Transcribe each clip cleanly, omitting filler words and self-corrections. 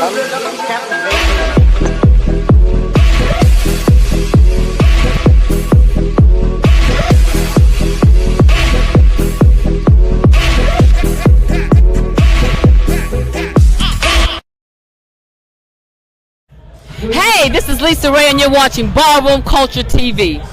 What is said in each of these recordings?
Unlimited captivation. Hey, this is Lisa Ray, and you're watching Ballroom Culture TV.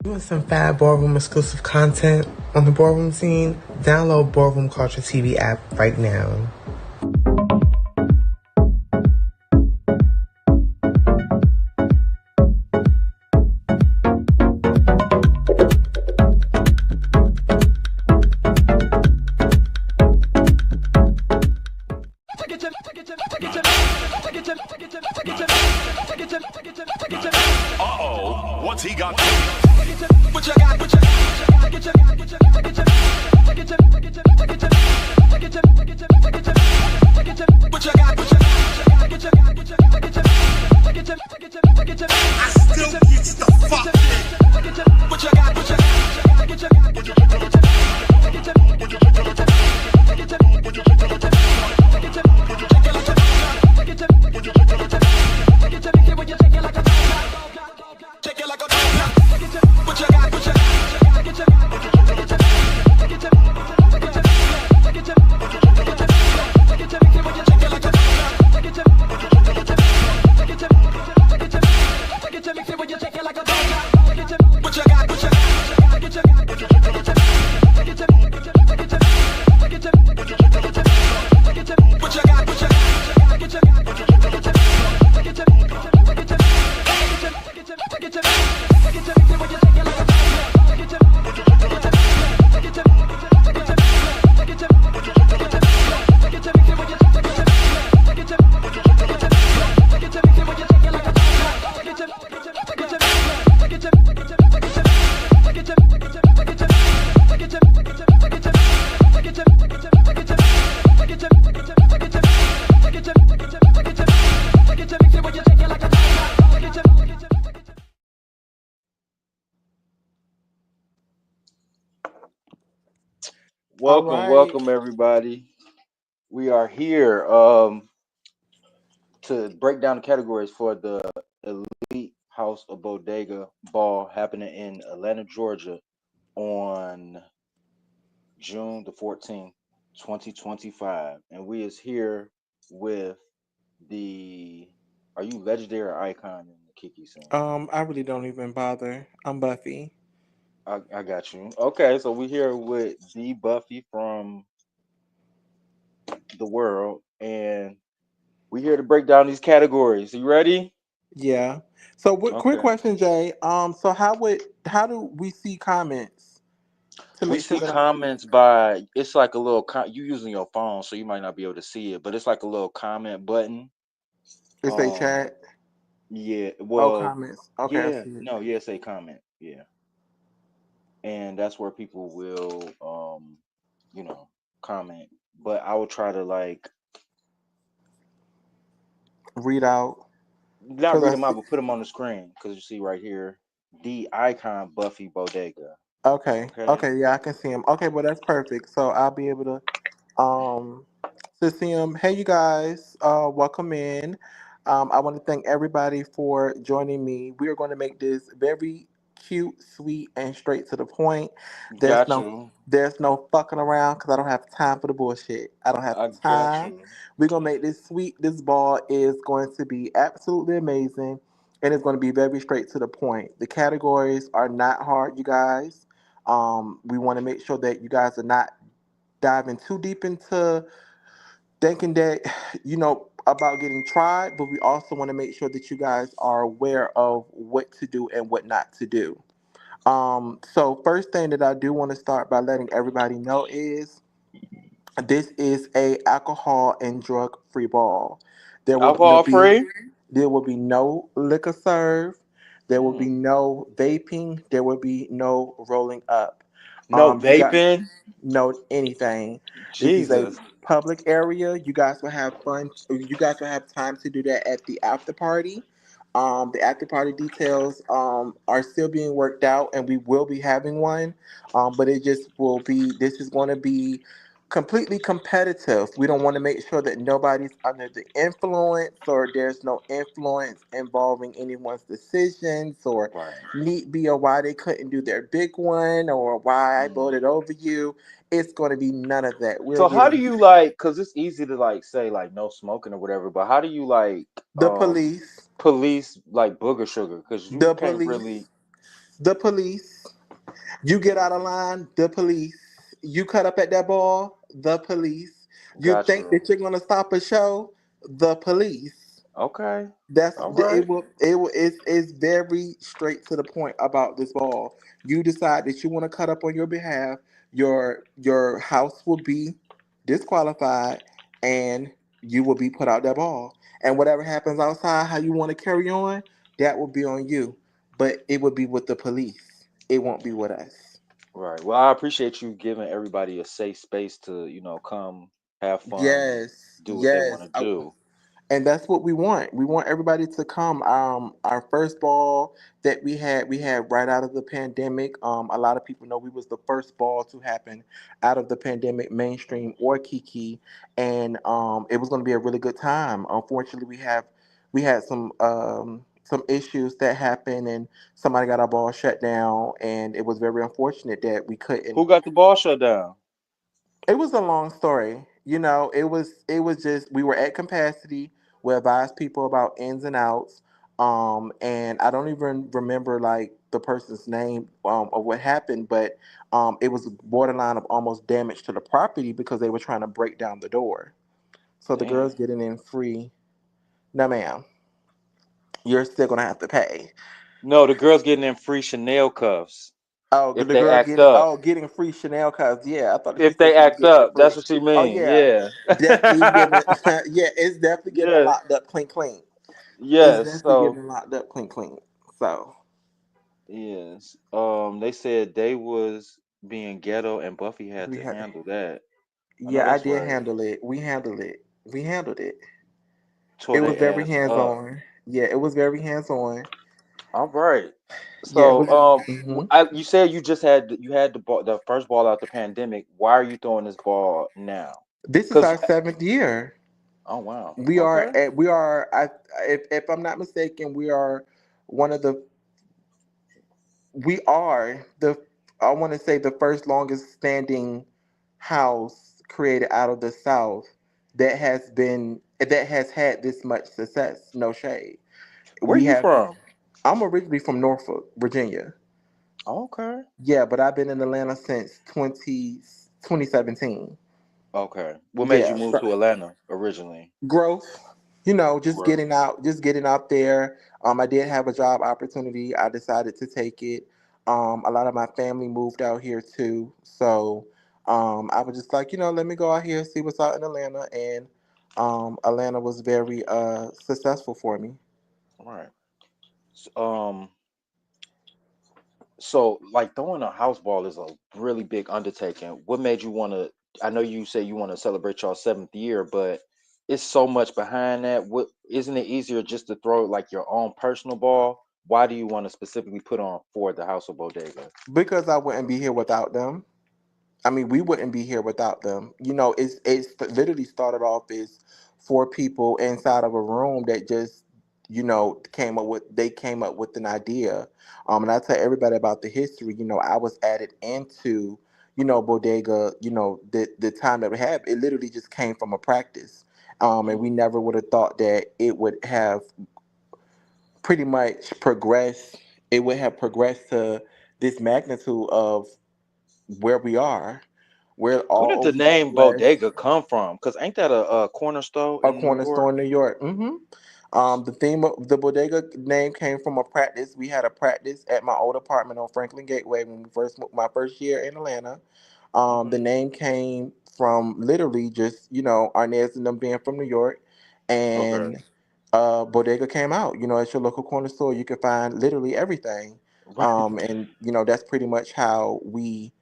You want some fab ballroom exclusive content on the ballroom scene? Download Ballroom Culture TV app right now. Uh-oh, what's he got? I still get the fuck Welcome everybody. We are here to break down the categories for the Elite House of Bodega ball happening in Atlanta, Georgia on June the 14th, 2025. And we is here with the are you legendary or icon in the Kiki scene? I really don't even bother. I'm Buffy. I got you. Okay, so we're here with the Buffy from the world, and we're here to break down these categories. You ready? Yeah. So quick Okay. question, Jay. So how do we see comments to We make sure see that comments by it's like a little you using your phone, so you might not be able to see it, but it's like a little comment button. it's a chat? Yeah, Oh, well, comments. Okay, I yeah, see it. no, yeah, say comment, yeah, and that's where people will, comment. But I will try to like Read out not because read I them out, see. but put them on the screen because you see right here, the icon Buffy Bodega. Okay. Okay. Okay. Yeah, I can see him. Okay, well that's perfect. So I'll be able to see him. Hey, you guys. Welcome in. I want to thank everybody for joining me. We are going to make this very cute, sweet, and straight to the point. There's Got no you. there's no fucking around because I don't have time for the bullshit. I don't have I got time. you. We're gonna make this sweet. This ball is going to be absolutely amazing, and it's going to be very straight to the point. The categories are not hard, you guys. We want to make sure that you guys are not diving too deep into thinking that about getting tried, but we also want to make sure that you guys are aware of what to do and what not to do. So first thing that I do want to start by letting everybody know is this is a alcohol and drug free ball. There will Alcohol be free? there will be no liquor served. There will be Mm. no vaping. There will be no rolling up. No You got vaping? no anything. This is a Jesus. public area. You guys will have fun. You guys will have time to do that at the after party. The after party details are still being worked out, and we will be having one. But it just will be. This is going to be completely competitive. We don't want to make sure that nobody's under the influence or there's no influence involving anyone's decisions or Right. need be or why they couldn't do their big one or why I Mm. voted over you. It's going to be none of that. We're So how do getting you like, because it's easy to like say like no smoking or whatever, but how do you like the police, police like booger sugar? Because you the can't police, really. the police. You get out of line, the police. You cut up at that ball, the police. You Got think you. that you're going to stop a show, the police. Okay. That's All right. it's very straight to the point about this ball. You decide that you want to cut up on your behalf, your house will be disqualified and you will be put out that ball. And whatever happens outside, how you want to carry on, that will be on you. But it would be with the police. It won't be with us. Right. Well, I appreciate you giving everybody a safe space to, come have fun and Yes, do what they want yes. to do. And that's what we want. We want everybody to come. Our first ball that we had right out of the pandemic. A lot of people know we was the first ball to happen out of the pandemic, mainstream or Kiki, and it was going to be a really good time. Unfortunately, we had some issues that happened, and somebody got our ball shut down, and it was very unfortunate that we couldn't. Who got the ball shut down? It was a long story. It was just we were at capacity. We advised people about ins and outs. And I don't even remember like the person's name of what happened, but it was borderline of almost damage to the property because they were trying to break down the door. So the Damn. girls getting in free. No, ma'am, you're still gonna have to pay. No, the girl's getting them free Chanel cuffs Oh, if the they girl act getting up. free Chanel cards. Yeah, I thought that she If said they she was act getting it up, that's free. what she Oh mean. yeah, Yeah. definitely giving. Yeah, it's definitely giving Yeah. locked up, clean, clean. It's Yes. definitely So giving locked up, clean, clean. So yes. They said they was being ghetto and Buffy had we to had. handle that. I know Yeah, I that's did right. handle it. We handled it. We handled it. Tore It was their very ass hands up. on. Yeah, it was very hands on. All right. Yeah, it So, was. Hmm. you said you had the first ball out the pandemic. Why are you throwing this ball now? This is Cause our seventh year. oh wow, We are okay. at. We are. If I'm not mistaken, we are one of the we are the I want to say the first longest standing house created out of the South that has had this much success. No shade. Where We you have. from? I'm originally from Norfolk, Virginia. Okay, Yeah, but I've been in Atlanta since 2017. okay. What made you Yeah, move so to Atlanta originally? growth. Just Growth. getting out there. I did have a job opportunity. I decided to take it. A lot of my family moved out here too, so I was just like, let me go out here see what's out in Atlanta, and Atlanta was very successful for me. All right. S- Um, so like throwing a house ball is a really big undertaking. What made you want to? I know you say you want to celebrate your seventh year, but it's so much behind that. What isn't it easier just to throw like your own personal ball? Why do you want to specifically put on for the House of Bodega? Because I wouldn't be here without them. I mean, we wouldn't be here without them. It's literally started off as four people inside of a room that just came up with an idea. And I tell everybody about the history. I was added into Bodega. The time that we have, it literally just came from a practice. And we Mm, never would have thought that it would have pretty much progressed. It would have progressed to this magnitude of where we are. We're Where all did the over the name U.S. Bodega come from? Because ain't that a corner store A in New corner store York? in New York. The theme of the bodega name came from a practice. We had a practice at my old apartment on Franklin Gateway when we first my first year in Atlanta. The Hmm. name came from literally just Arnez and them being from New York, Okay. and bodega came out. At your local corner store, you can find literally everything. Right. And that's pretty much how we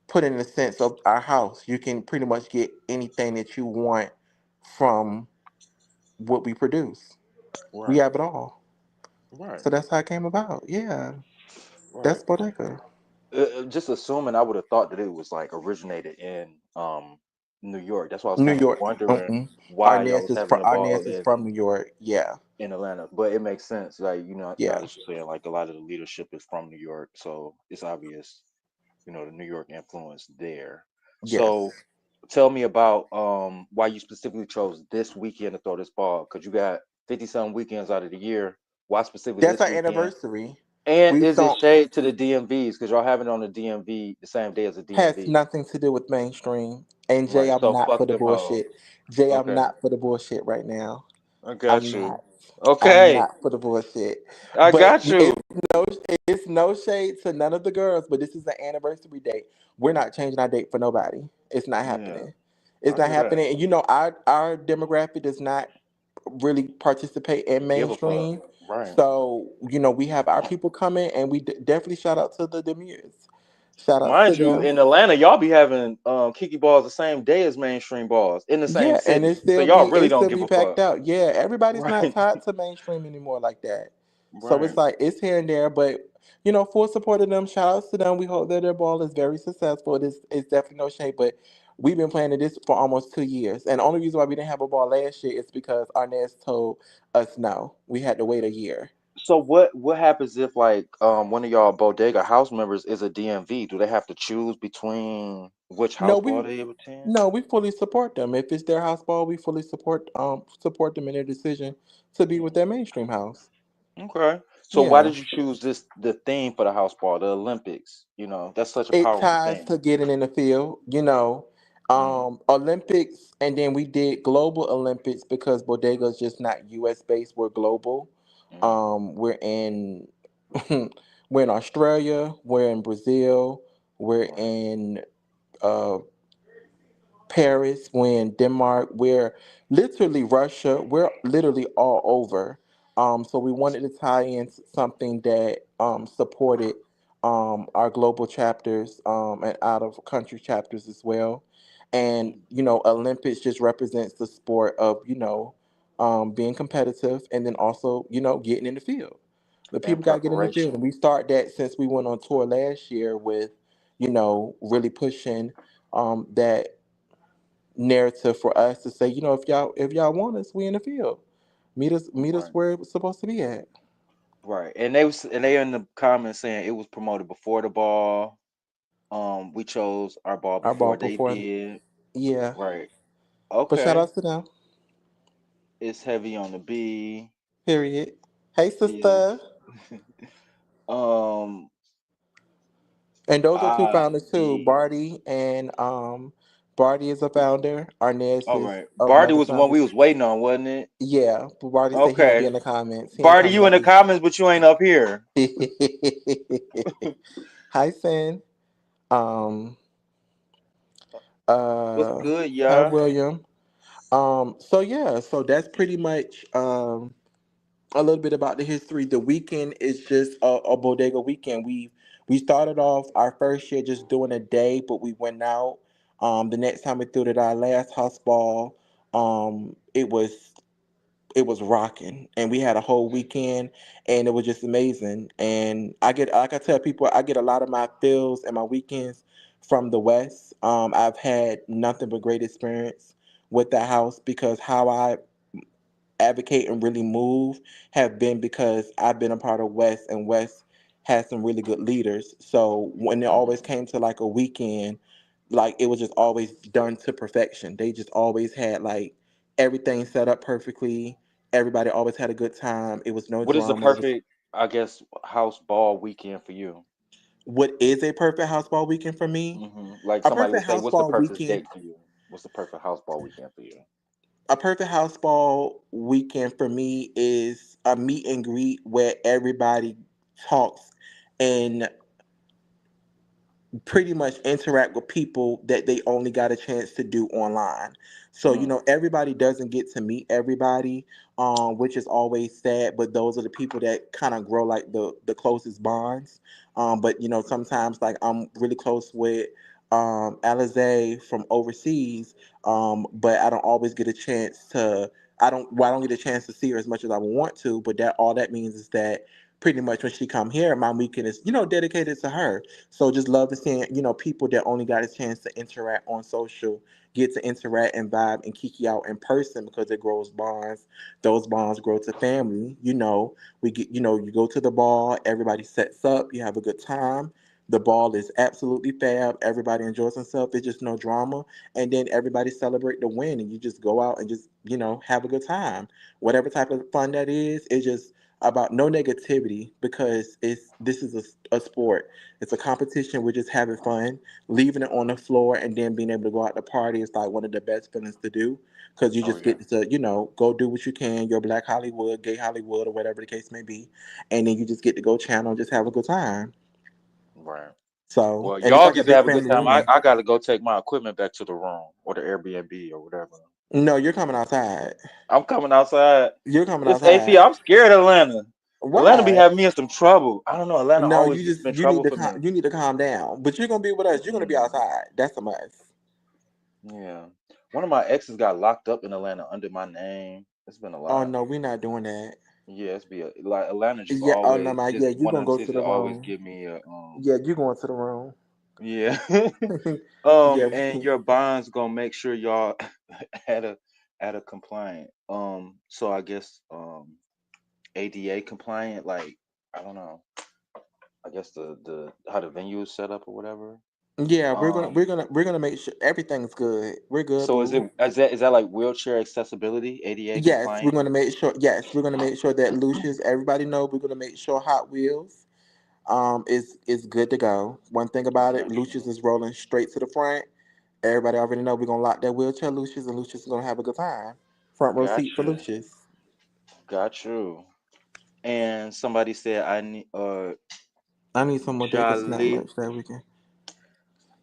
put in the sense of our house. You can pretty much get anything that you want from what we produce. We Right. have it all. Right. So that's how it came about. Yeah, Right. that's Bodega. Just assuming, I would have thought that it was like originated in New York. That's why I was New kind of York. wondering Mm-mm. why y'all was having a ball Arnaz is from New York. Yeah, in Atlanta. But it makes sense, like now yeah, that you're saying like a lot of the leadership is from New York, so it's obvious, the New York influence there. So yes. tell me about why you specifically chose this weekend to throw this ball, because you got 50 some weekends out of the year. Why specifically That's this our weekend? anniversary. And We is it don't shade to the DMVs because y'all having it on the DMV the same day as the has DMV? nothing to do with mainstream. And Jay, Right. I'm So not for fuck the them hoes. bullshit. Jay, I'm Okay. not for the bullshit right now. I I'm got not. you. I'm Okay. not for the bullshit. I But got you. no, it's no shade to none of the girls. But this is an anniversary date. We're not changing our date for nobody. It's not Yeah. happening. It's I not hear that. happening. And our demographic does not really participate in Give a fuck. mainstream. Right. So we have our people coming, and we definitely shout out to the Demures. Shout outs to Mind you, them. in Atlanta, y'all be having Kiki balls the same day as mainstream balls in the same Yeah, and city. So y'all really it don't still give be a packed fuck. out. Yeah, everybody's not Right. tied to mainstream anymore like that. So Right. it's like it's here and there, but full support of them. Shout outs to them. We hope that their ball is very successful. It's definitely no shade, but we've been planning this for almost 2 years, and the only reason why we didn't have a ball last year is because Arnaz told us no. We had to wait a year. So what happens if like one of y'all bodega house members is a DMV? Do they have to choose between which No, house ball we they attend? no, we fully support them. If it's their house ball, we fully support them in their decision to be with their mainstream house. Okay. So why Yeah. did you choose the theme for the house ball, the Olympics? That's such a It powerful ties thing. to getting in the field, Mm, Olympics, and then we did global Olympics because Bodega is just not US based. We're global. mm, We're in we're in Australia, we're in Brazil, we're right. in uh, Paris, we're in Denmark, we're literally Russia, we're literally all over. So we wanted to tie in something that supported our global chapters and out of country chapters as well. And Mm. Olympics just represents the sport of being competitive and then also getting in the field. The And people got to get in the field, preparation. and we start that since we went on tour last year with really pushing that narrative for us to say, if y'all want us, we in the field. Meet us Right. where it's supposed to be at. Right. And they in the comments saying it was promoted before the ball. We chose our ball Our ball before they before, did. yeah. Right. But shout Okay. outs to them. It's heavy on the B. Period. Hey, Is sister. um And those are two I founders too. D. Barty is a founder. Arnez All is right. Barty another was the one founder. we was waiting on, wasn't it? Yeah, but Barty said he gonna be Okay. in the comments. He ain't Barty, coming you in up the here. comments, but you ain't up here. Hi, Sin. Um. What's Uh. good, Hi, y'all? William. So yeah, so that's pretty much a little bit about the history. The weekend is just a bodega weekend. We started off our first year just doing a day, but we went out. The next time we threw it at our last house ball, it was rocking, and we had a whole weekend, and it was just amazing. And I get, like I tell people, I get a lot of my feels and my weekends from the West. I've had nothing but great experience with that house because how I advocate and really move have been because I've been a part of West, and West has some really good leaders. So when it always Mm. came to like a weekend, like it was just always done to perfection. They just always had like everything set up perfectly. Everybody always had a good time. It was no What is the drama. It was perfect, I guess, house ball weekend for you? what is a perfect house ball weekend for me? Like A somebody perfect would say, house "What's the ball perfect weekend date for you? What's the perfect house ball weekend for you?" a perfect house ball weekend for me is a meet and greet where everybody talks and pretty much interact with people that they only got a chance to do online. So, Mm. everybody doesn't get to meet everybody, which is always sad, but those are the people that kind of grow like the closest bonds. But sometimes like I'm really close with Alize from overseas, but I don't always get a chance to I don't get a chance to see her as much as I would want to, but that all that means is that pretty much when she come here, my weekend is, dedicated to her. So just love to see, people that only got a chance to interact on social get to interact and vibe and kiki out in person because it grows bonds. Those bonds grow to family. We get, you go to the ball, everybody sets up, you have a good time. The ball is absolutely fab. Everybody enjoys themselves. There's just no drama. And then everybody celebrate the win and you just go out and just, have a good time. Whatever type of fun that is, it's just about no negativity because this is a sport. It's a competition. We're just having fun, leaving it on the floor, and then being able to go out to party is like one of the best feelings to do because you Oh just yeah, get to, go do what you can, your Black Hollywood, gay Hollywood, or whatever the case may be, and then you just get to go channel and just have a good time. right. So, Well, and it's y'all like a get to big have a good family time. reunion. I got to go take my equipment back to the room or the Airbnb or whatever. No, you're coming outside. I'm coming outside. You're coming It's AP. outside. I'm scared of Atlanta. Atlanta be Why? having me in some trouble. I don't know. Atlanta No, always been trouble for me. you need to calm down. But you're gonna be with us. You're gonna be Mm, outside. That's a must. yeah. One of my exes got locked up in Atlanta under my name. It's been a Oh lot. no, we're not doing that. Yeah, like Atlanta just Yeah. Oh no, always my just yeah. You one of gonna them go cities to that the always room. give me a Yeah, you going to the room. yeah. Yeah. And your bonds gonna make sure y'all at a compliant. So I guess ADA compliant, like I don't know. I guess the how the venue is set up or whatever. Yeah, Um, we're gonna make sure everything's good. We're good, so is boo. it is that like wheelchair accessibility, ADA Yes, we're compliant? gonna make sure. Yes, we're gonna make sure that Lucius. Everybody know we're gonna make sure Hot Wheels is good to go. One thing about it, Got Lucius you. is rolling straight to the front. Everybody already know we're gonna lock that wheelchair Lucius, and Lucius is gonna have a good time. Front row Got seat for you. Lucius. Got you. And somebody said I need I need some Bodega snack Jolly. merch that weekend.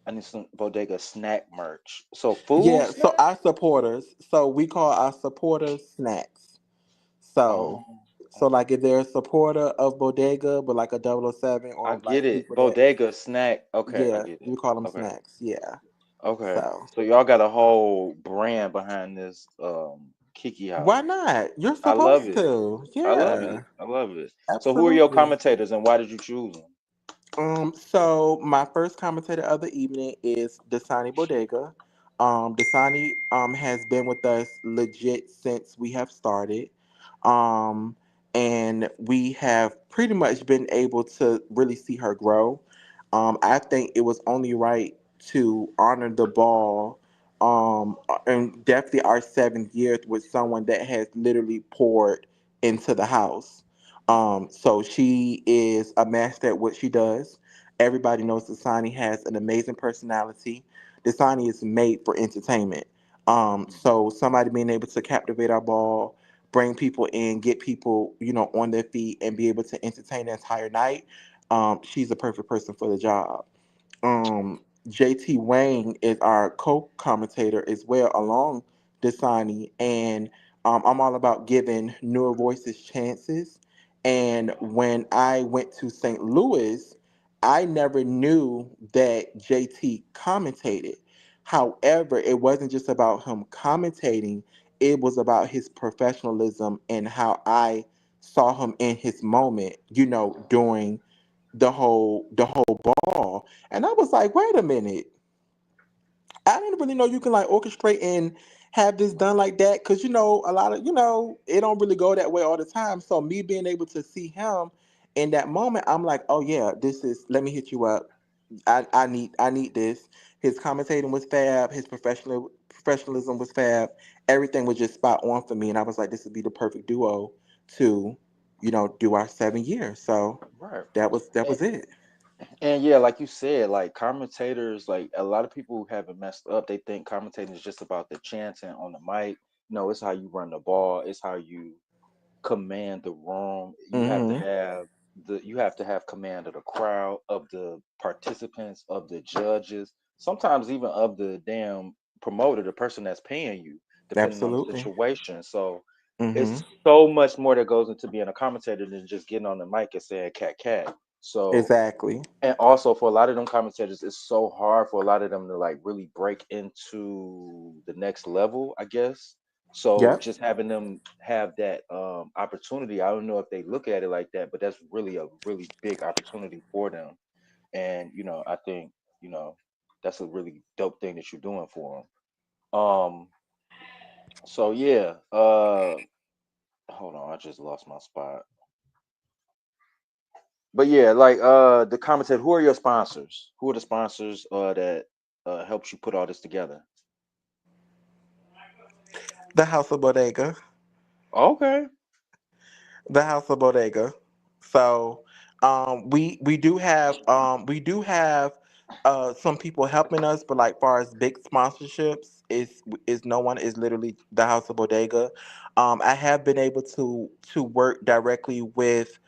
I need some Bodega snack merch. So food Yeah, so snack? our supporters. So we call our supporters snacks. So, Oh, like if they're a supporter of Bodega, but like a 007 I or get like it. people that, Bodega snack. Okay, I yeah, get it. we call them Okay. snacks. Yeah. Okay. So So y'all got a whole brand behind this Kiki why house. not? You're I love supposed it. to. I love Yeah, it. I love it. So who are your absolutely. commentators and why did you choose them? So my first commentator of the evening is Dasani Bodega. Dasani has been with us legit since we have started. Um, and we have pretty much been able to really see her grow. I think it was only right to honor the ball, and definitely our 7th year with someone that has literally poured into the house. So she is a master at what she does. Everybody knows Dasani has an amazing personality. Dasani is made for entertainment. Mhm. So somebody being able to captivate our ball, bring people in, get people, on their feet and be able to entertain the entire night. She's the perfect person for the job. JT Wayne is our co-commentator as well, along Dasani, and I'm all about giving newer voices chances. And when I went to St. Louis, I never knew that JT commentated. However, it wasn't just about him commentating; it was about his professionalism and how I saw him in his moment. During the whole ball. And I was like, wait a minute. I didn't really know you can like orchestrate and have this done like that. Cause a lot of it don't really go that way all the time. So me being able to see him in that moment, I'm like, oh yeah, this is let me hit you up. I need this. His commentating was fab, his professionalism was fab. Everything was just spot on for me. And I was like, this would be the perfect duo to, do our 7 years. So Right. that was And, it. And yeah, like you said, like commentators, like a lot of people who haven't messed up, they think commentating is just about the chanting on the mic. No, it's how you run the ball. It's how you command the room. Mm-hmm. You have to have command of the crowd, of the participants, of the judges, sometimes even of the damn promoter, the person that's paying you, depending on the Absolutely. situation. So Mm-hmm. it's so much more that goes into being a commentator than just getting on the mic and saying cat cat. So Exactly. and also for a lot of them commentators, it's so hard for a lot of them to like really break into the next level, I guess. So Yep. just having them have that opportunity, I don't know if they look at it like that, but that's really a really big opportunity for them. And I think you know that's a really dope thing that you're doing for them. So yeah, hold on, I just lost my spot. But yeah, like the commentator, who are your sponsors? Who are the sponsors that helps you put all this together? The House of Bodega. Okay. The House of Bodega. So we do have some people helping us, but like far as big sponsorships, is no one, is literally the House of Bodega. I have been able to work directly with,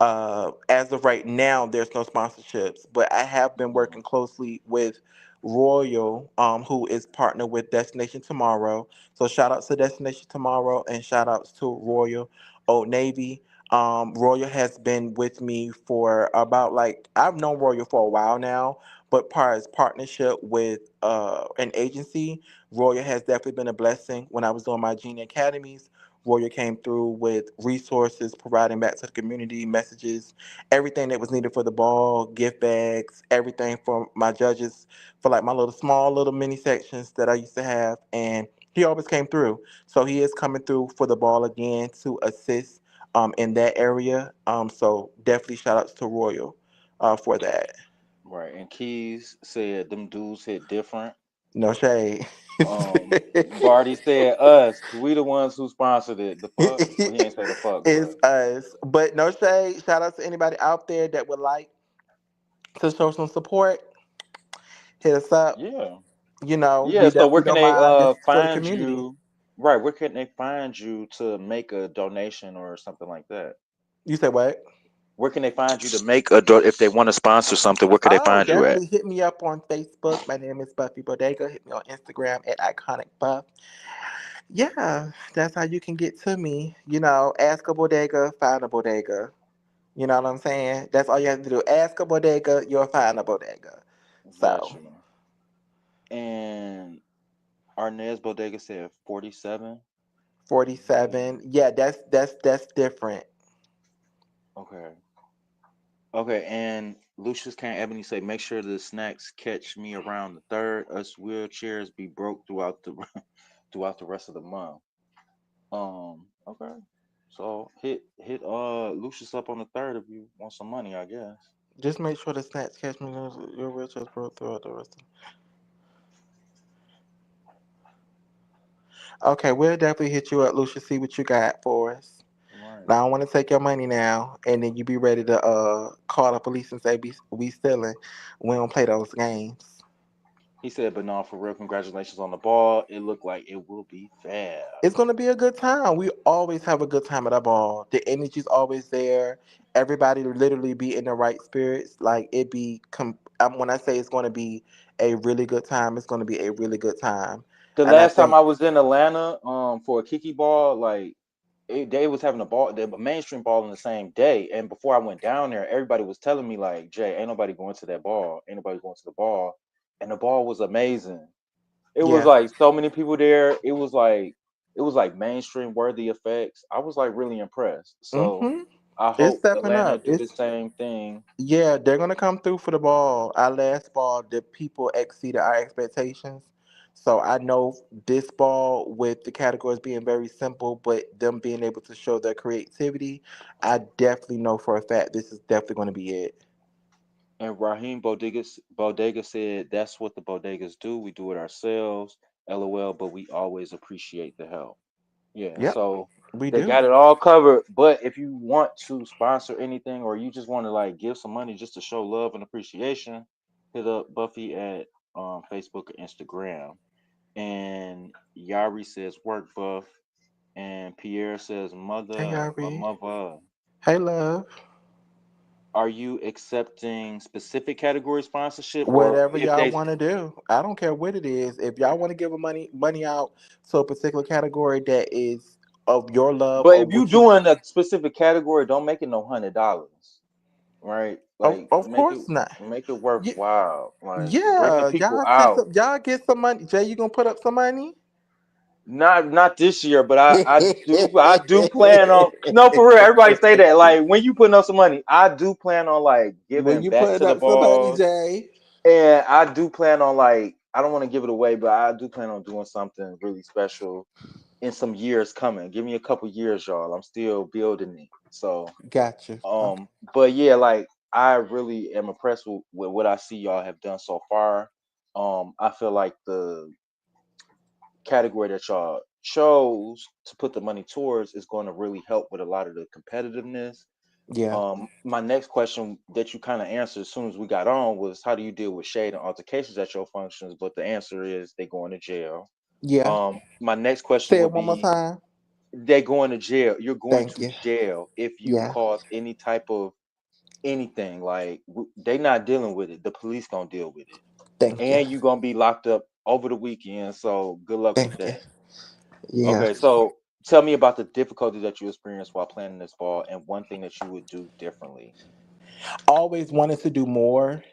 as of right now, there's no sponsorships, but I have been Mhm. working closely with Royal, who is partnered with Destination Tomorrow. So shout outs to Destination Tomorrow and shout outs to Royal Old Navy. Royal has been with me for about, like, I've known Royal for a while now, but part as partnership with an agency, Royal has definitely been a blessing. When I was doing my junior academies, Warrior came through with resources, providing back to the community, messages, everything that was needed for the ball, gift bags, everything for my judges, for like my little small little mini sections that I used to have. And he always came through. So he is coming through for the ball again to assist in that area. So definitely shout outs to Royal for that. Right. And Keys said them dudes hit different. No shade. Barty said us. We the ones who sponsored it. The fuck? Well, he ain't say the fuck, It's but us. But no shade. Shout out to anybody out there that would like to show some support. Hit us up. yeah. Yeah. We So definitely where can don't they mind. This is for the find community. you? Right. Where can they find you to make a donation or something like that? You say what? Where can they find you to make if they want to sponsor something? Where could they Oh, find you at? definitely hit me up on Facebook. My name is Buffy Bodega. Hit me on Instagram at Iconic Buff. Yeah, that's how you can get to me. Ask a bodega, find a bodega. You know what I'm saying? That's all you have to do. Ask a bodega, you'll find a bodega. Got So, you. And Arnez Bodega said 47. 47. Yeah, that's different. Okay. Okay. And Lucius Can Ebony say, make sure the snacks catch me around the third. Us wheelchairs be broke throughout the throughout the rest of the month. Okay. So hit Lucius up on the third if you want some money, I guess. Just make sure the snacks catch me. Your wheelchair's broke throughout the rest. Okay, we'll definitely hit you up, Lucia. See what you got for us. Right. Now, I don't want to take your money now, and then you be ready to call the police and say we stealing. We don't play those games. He said, but no, for real, congratulations on the ball. It looked like it will be fab. It's gonna be a good time. We always have a good time at our ball. The energy's always there. Everybody literally be in the right spirits. Like it be. When I say it's gonna be a really good time, it's gonna be a really good time. The And I last time think, I was in Atlanta, for a Kiki ball, like they was having a ball, the mainstream ball on the same day. And before I went down there, everybody was telling me like, Jay, ain't nobody going to that ball, ain't nobody going to the ball, and the ball was amazing. It was yeah. like so many people there. It was like mainstream worthy effects. I was like really impressed. So Mm-hmm. I It's hope stepping Atlanta up. do the same thing. Yeah, they're gonna come through for the ball. Our last ball, the people exceeded our expectations. So I know this ball, with the categories being very simple, but them being able to show their creativity, I definitely know for a fact this is definitely gonna be it. And Raheem Bodega said that's what the bodegas do. We do it ourselves. LOL, but we always appreciate the help. Yeah. Yep. So We They do. got it all covered. But if you want to sponsor anything or you just want to like give some money just to show love and appreciation, hit up Buffy at Facebook or Instagram. And Yari says work buff. And Pierre says Hey, mother or Yari. mother. Hey, love. Are you accepting specific category sponsorship or Whatever if y'all they want to do, I don't care what it is. If y'all want to give a money out to a particular category that is of your love but or if you what you, doing a specific category, don't make it no $100, right? Like of course not. make it Yeah, worthwhile. Like bringing yeah. people out. Y'all get some money. Jay, you gonna put up some money? Not this year, but I do plan on no for real. Everybody say that. Like when you putting up some money, I do plan on like When giving you back putting to the up some money, balls. Jay. And I do plan on like I don't want to give it away, but I do plan on doing something really special in some years coming. Give me a couple years, y'all. I'm still building it. So Gotcha. Okay. but yeah, like I really am impressed with what I see y'all have done so far. I feel like the category that y'all chose to put the money towards is going to really help with a lot of the competitiveness. Yeah. My next question that you kind of answered as soon as we got on was how do you deal with shade and altercations at your functions? But the answer is they going to jail. Yeah. My next question Say it would one more be time. they going to jail. You're going Thank to you. jail if you Yeah. cause any type of anything. Like they not dealing with it. The police gonna deal with it, Thank you. and you gonna be locked up over the weekend. So good luck with Thank you. that. Yeah. Okay, so tell me about the difficulty that you experienced while planning this ball, and one thing that you would do differently. Always wanted to do more.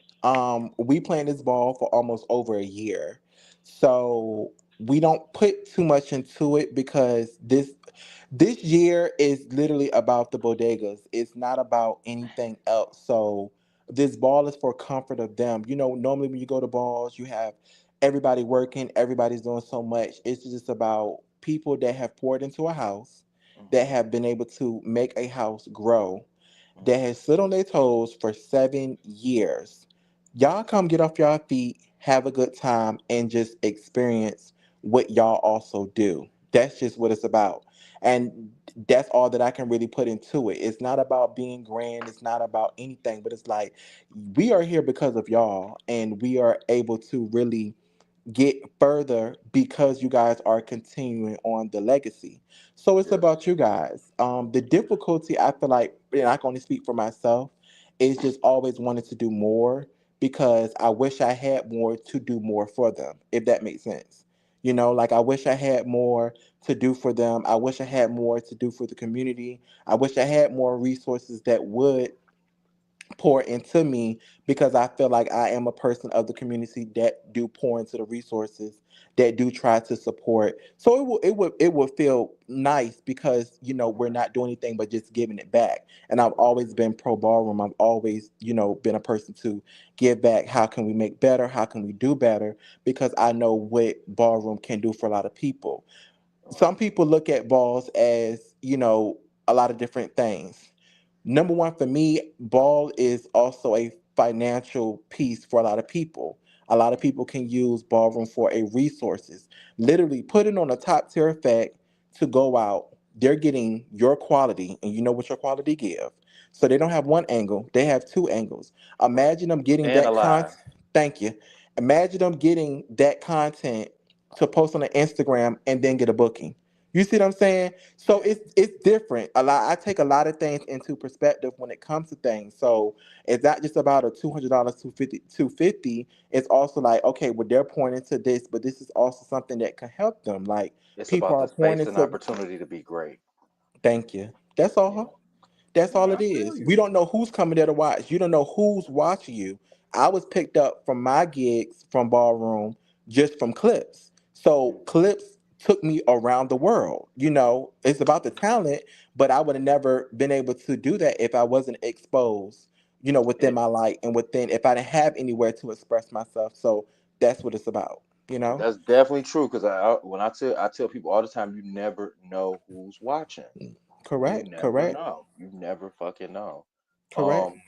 We playing this ball for almost over a year, so we don't put too much into it because this year is literally about the bodegas. It's not about anything else. So this ball is for comfort of them. You know, normally when you go to balls, you have everybody working, everybody's doing so much. It's just about people that have poured into a house, that Hmm. have been able to make a house grow, that Hmm. has stood on their toes for 7 years. Y'all come get off y'all feet, have a good time, and just experience what y'all also do. That's just what it's about. And that's all that I can really put into it. It's not about being grand, it's not about anything, but it's like we are here because of y'all, and we are able to really get further because you guys are continuing on the legacy. So it's Yes. about you guys. The difficulty I feel like, and I can only speak for myself, is just always wanting to do more because I wish I had more to do more for them, if that makes sense. You know, like I wish I had more to do for them. I wish I had more to do for the community. I wish I had more resources that would pour into me because I feel like I am a person of the community that do pour into the resources, that do try to support. So it would feel nice because we're not doing anything but just giving it back. And I've always been pro ballroom. I've always been a person to give back. How can we make better? How can we do better? Because I know what ballroom can do for a lot of people. Some people look at balls as a lot of different things. Number one for me, ball is also a financial piece for a lot of people. A lot of people can use ballroom for a resources. Literally put it on a top tier effect to go out. They're getting your quality, and you know what your quality give. So they don't have one angle; they have two angles. Right. Imagine them getting And that alive. content. Thank you. Imagine them getting that content to post on the Instagram and then get a booking. You see what I'm saying? So Yeah. it's different. A lot I take a lot of things into perspective when it comes to things. So it's not just about a $200, 250. It's also like, okay, well they're pointing to this, but this is also something that can help them. Like It's people about are the space pointing and to opportunity to be great. thank you. That's Yeah. all. That's No, all I it feel is. you. We don't know who's coming there to watch. You don't know who's watching you. I was picked up from my gigs from ballroom just from clips. So Yeah. clips took me around the world. It's about the talent, but I would have never been able to do that if I wasn't exposed, within It, my light and within if I didn't have anywhere to express myself. So that's what it's about, you know? that's definitely true because when I tell people all the time, you never know who's watching. You Correct, never correct, know. You never fucking know. correct. Um,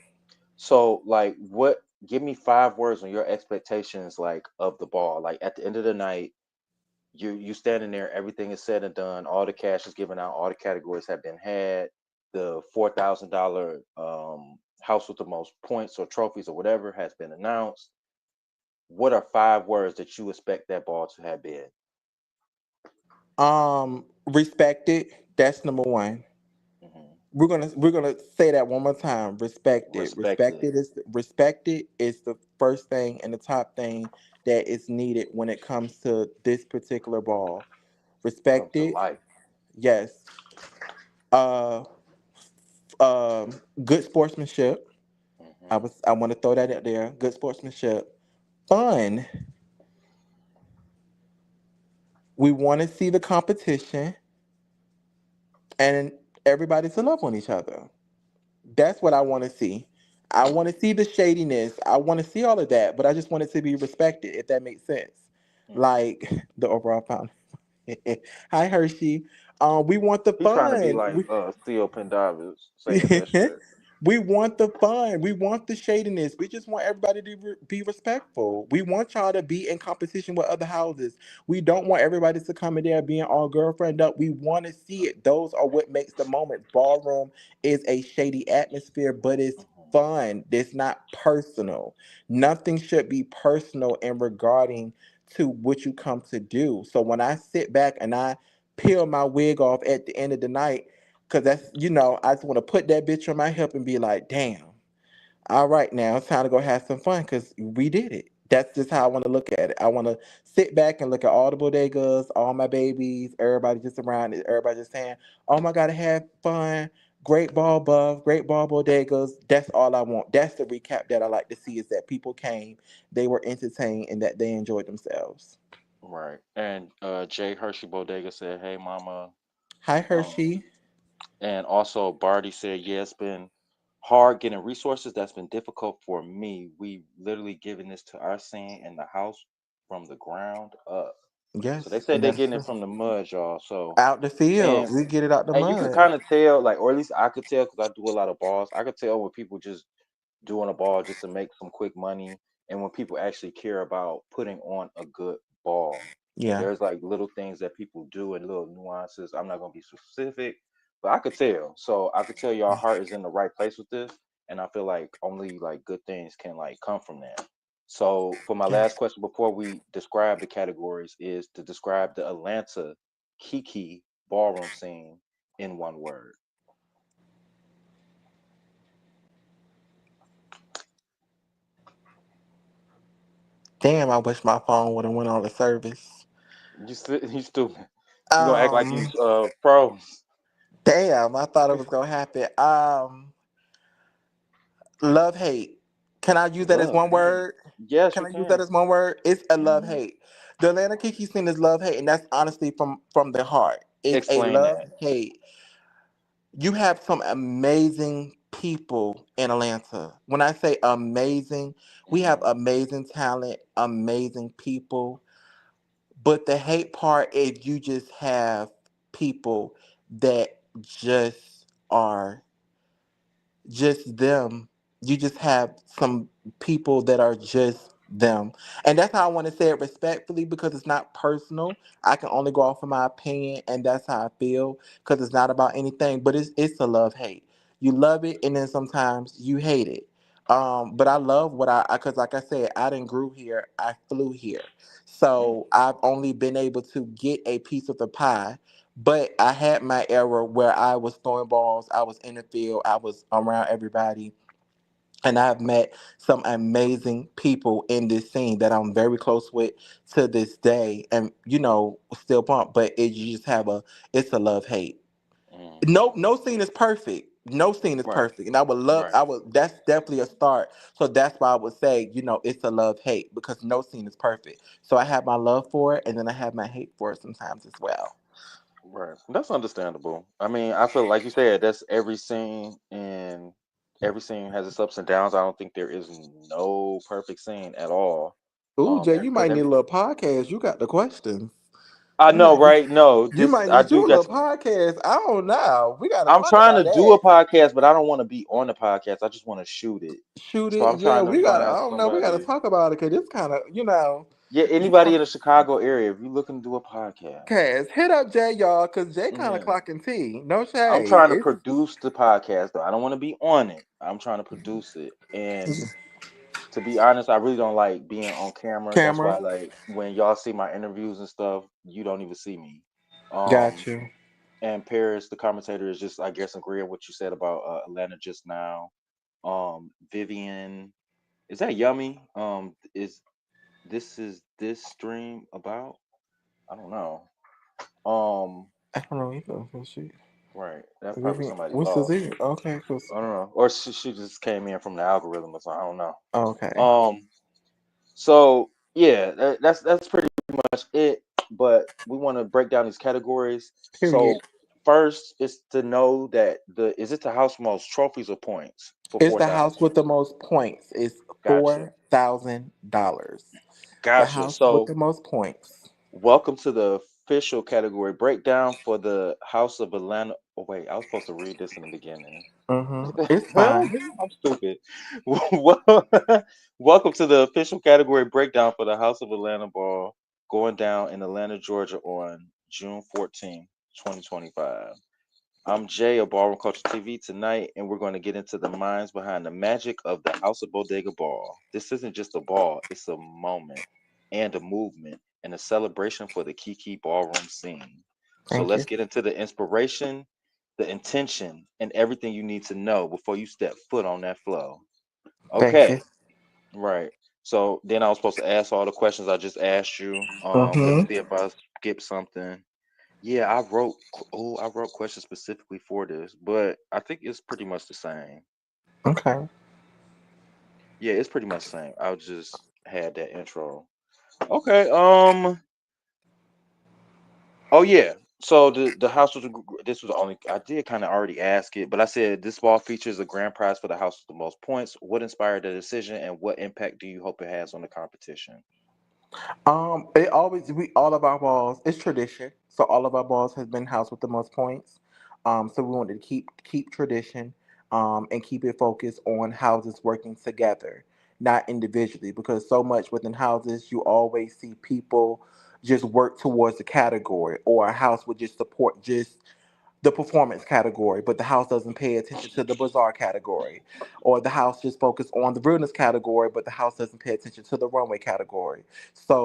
so like what give me 5 words on your expectations like of the ball. Like at the end of the night, you standing there, everything is said and done, all the cash is given out, all the categories have been had, the $4,000 house with the most points or trophies or whatever has been announced. What are 5 words that you expect that ball to have been? Respect it. That's number one. Hmm. We're gonna say that one more time. Respect it. Respect it. Respect it is the first thing and the top thing that is needed when it comes to this particular ball. Come Respect to it. life. Yes. Uh good sportsmanship. Hmm. I want to throw that out there. Good sportsmanship. Fun. We want to see the competition and everybody to love on each other. That's what I want to see. I want to see the shadiness. I want to see all of that, but I just want it to be respected, if that makes sense. Hmm. Like the overall fountain. Hi Hershey. We want the He trying to be fun. like Theo Pendavis saying that shit. We want the fun. We want the shadiness. We just want everybody to be respectful. We want y'all to be in competition with other houses. We don't want everybody to come in there being all girlfriend up. We want to see it. Those are what makes the moment. Ballroom is a shady atmosphere, but it's Hmm. fun. It's not personal. Nothing should be personal in regarding to what you come to do. So when I sit back and I peel my wig off at the end of the night, because that's, I just want to put that bitch on my hip and be like, damn, all right, now it's time to go have some fun because we did it. That's just how I want to look at it. I want to sit back and look at all the bodegas, all my babies, everybody just around it, everybody just saying, oh my God, have fun. Great ball buff, great ball bodegas. That's all I want. That's the recap that I like to see is that people came, they were entertained, and that they enjoyed themselves. Right. And Jay Hershey Bodega said, "Hey, mama." Hi, Um, Hershey. and also Barty said, "Yeah, it's been hard getting resources. That's been difficult for me. We literally giving this to our scene in the house from the ground up." So they Yes, said and they're that's getting it true. from the mud, y'all. So Out the field. and We get it out the and you could mud. kind of tell, like, or at least I could tell because I do a lot of balls. I could tell when people just doing a ball just to make some quick money, and when people actually care about putting on a good ball. And Yeah. there's like little things that people do and little nuances. I'm not gonna be specific, but I could tell. So I could tell your heart is in the right place with this, and I feel like only like good things can like come from that. So for my last Yes. question before we describe the categories is to describe the Atlanta Kiki ballroom scene in one word. Damn, I wish my phone would have went on the service. You stupid. You gonna act like you Um, pro. damn, I thought it was gonna happen. Love hate. Can I use that as Love one hate. word? Yes, Can you I use that can. as one word? It's a love Hmm. hate. The Atlanta Kiki scene is love hate, and that's honestly from the heart. It's a Explain love that. hate. You have some amazing people in Atlanta. When I say amazing, we have Hmm. amazing talent, amazing people. But the hate part is you just have people that just are just them. You just have some people that are just them. And that's how I want to say it respectfully because it's not personal. I can only go off of my opinion and that's how I feel because it's not about anything, but it's a love hate. You love it and then sometimes you hate it. But I love what I because like I said, I didn't grew here. I flew here. Mm. So I've only been able to get a piece of the pie, but I had my era where I was throwing balls, I was in the field, I was around everybody, and I've met some amazing people in this scene that I'm very close with to this day, and still pumped. But you just have it's a love hate. No, Hmm. no scene is perfect. No scene is Right. perfect, and I would love. Right. I would. That's definitely a start. So that's why I would say, it's a love hate because no scene is perfect. So I have my love for it, and then I have my hate for it sometimes as well. Right. That's understandable. I mean, I feel like you said that's every scene, and every scene has its ups and downs. I don't think there is no perfect scene at all. Ooh, Jay, you Because might need every a little podcast. You got the questions. I You know, might right? No, you this might I need you do a got. little podcast. I don't know. We got to I'm talk trying to about do that. a podcast, but I don't want to be on the podcast. I just want to shoot it. Shoot So it. I'm Yeah, trying to we got. I find don't know. We got to somebody. talk about it because it's kind of. Yeah, anybody in the Chicago area, if you're looking to do a podcast, Cast, hit up Jay, y'all, because Jay kind of yeah. clocking T. No I'm shade. trying to It's produce the podcast though. I don't want to be on it. I'm trying to produce it. And to be honest, I really don't like being on camera. That's why camera. like when y'all see my interviews and stuff, you don't even see me. Got Um you. and Paris, the commentator, is just I guess agreeing with what you said about Atlanta just now. Vivian, is that yummy? Is this stream about? I don't know. Um, I don't know either. right. That's probably Vivian, somebody what's this boss. even? Okay, cause I don't know. Or she just came in from the algorithm or something. I don't know. okay. So yeah, that's pretty much it. But we want to break down these categories. Period. So first is to know that the is it the house most trophies or points for It's four the house with thousand? the most points. It's Gotcha, $4,000. The gotcha. house with So the most points. welcome to the official category breakdown for the House of Atlanta. Oh wait, I was supposed to read this in the beginning. It's fine. I'm stupid. Well, welcome to the official category breakdown for the House of Atlanta Ball going down in Atlanta, Georgia on June 14th, 2025. I'm Jay of Ballroom Culture TV tonight, and we're going to get into the minds behind the magic of the House of Bodega Ball. This isn't just a ball, it's a moment and a movement and a celebration for the Kiki Ballroom scene. So Thank let's you. get into the inspiration, the intention, and everything you need to know before you step foot on that flow. Thank you. Okay, right. So then I was supposed to ask all the questions I just asked you. Let's Mm-hmm. see if I skip something. Yeah, I wrote questions specifically for this, but I think it's pretty much the same. Okay. Yeah, it's pretty much the same. I just had that intro. Okay. Oh yeah. So the house was this was the only I did kind of already ask it, but I said this ball features a grand prize for the house with the most points. What inspired the decision, and what impact do you hope it has on the competition? It always we all of our balls. It's tradition, so all of our balls has been house with the most points. So we wanted to keep tradition, and keep it focused on houses working together, not individually, because so much within houses you always see people just work towards the category, or a house would just support just the performance category, but the house doesn't pay attention to the bazaar category, or the house just focus on the realness category, but the house doesn't pay attention to the runway category.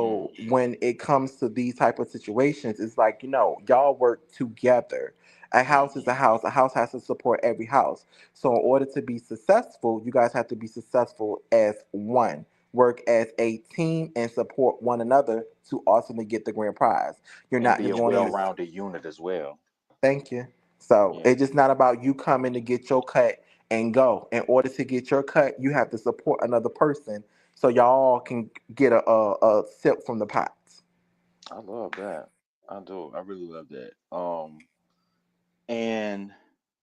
Mm, So when it comes to these type of situations, it's like y'all work together. A house is a mhm. house. A house has to support every house. So in order to be successful, you guys have to be successful as one. Work as a team and support one another to ultimately get the grand prize. You're And not be just a going in. well-rounded unit as well. Thank you. So Yeah. it's just not about you coming to get your cut and go. In order to get your cut, you have to support another person so y'all can get a sip from the pot. I love that. I do. I really love that. And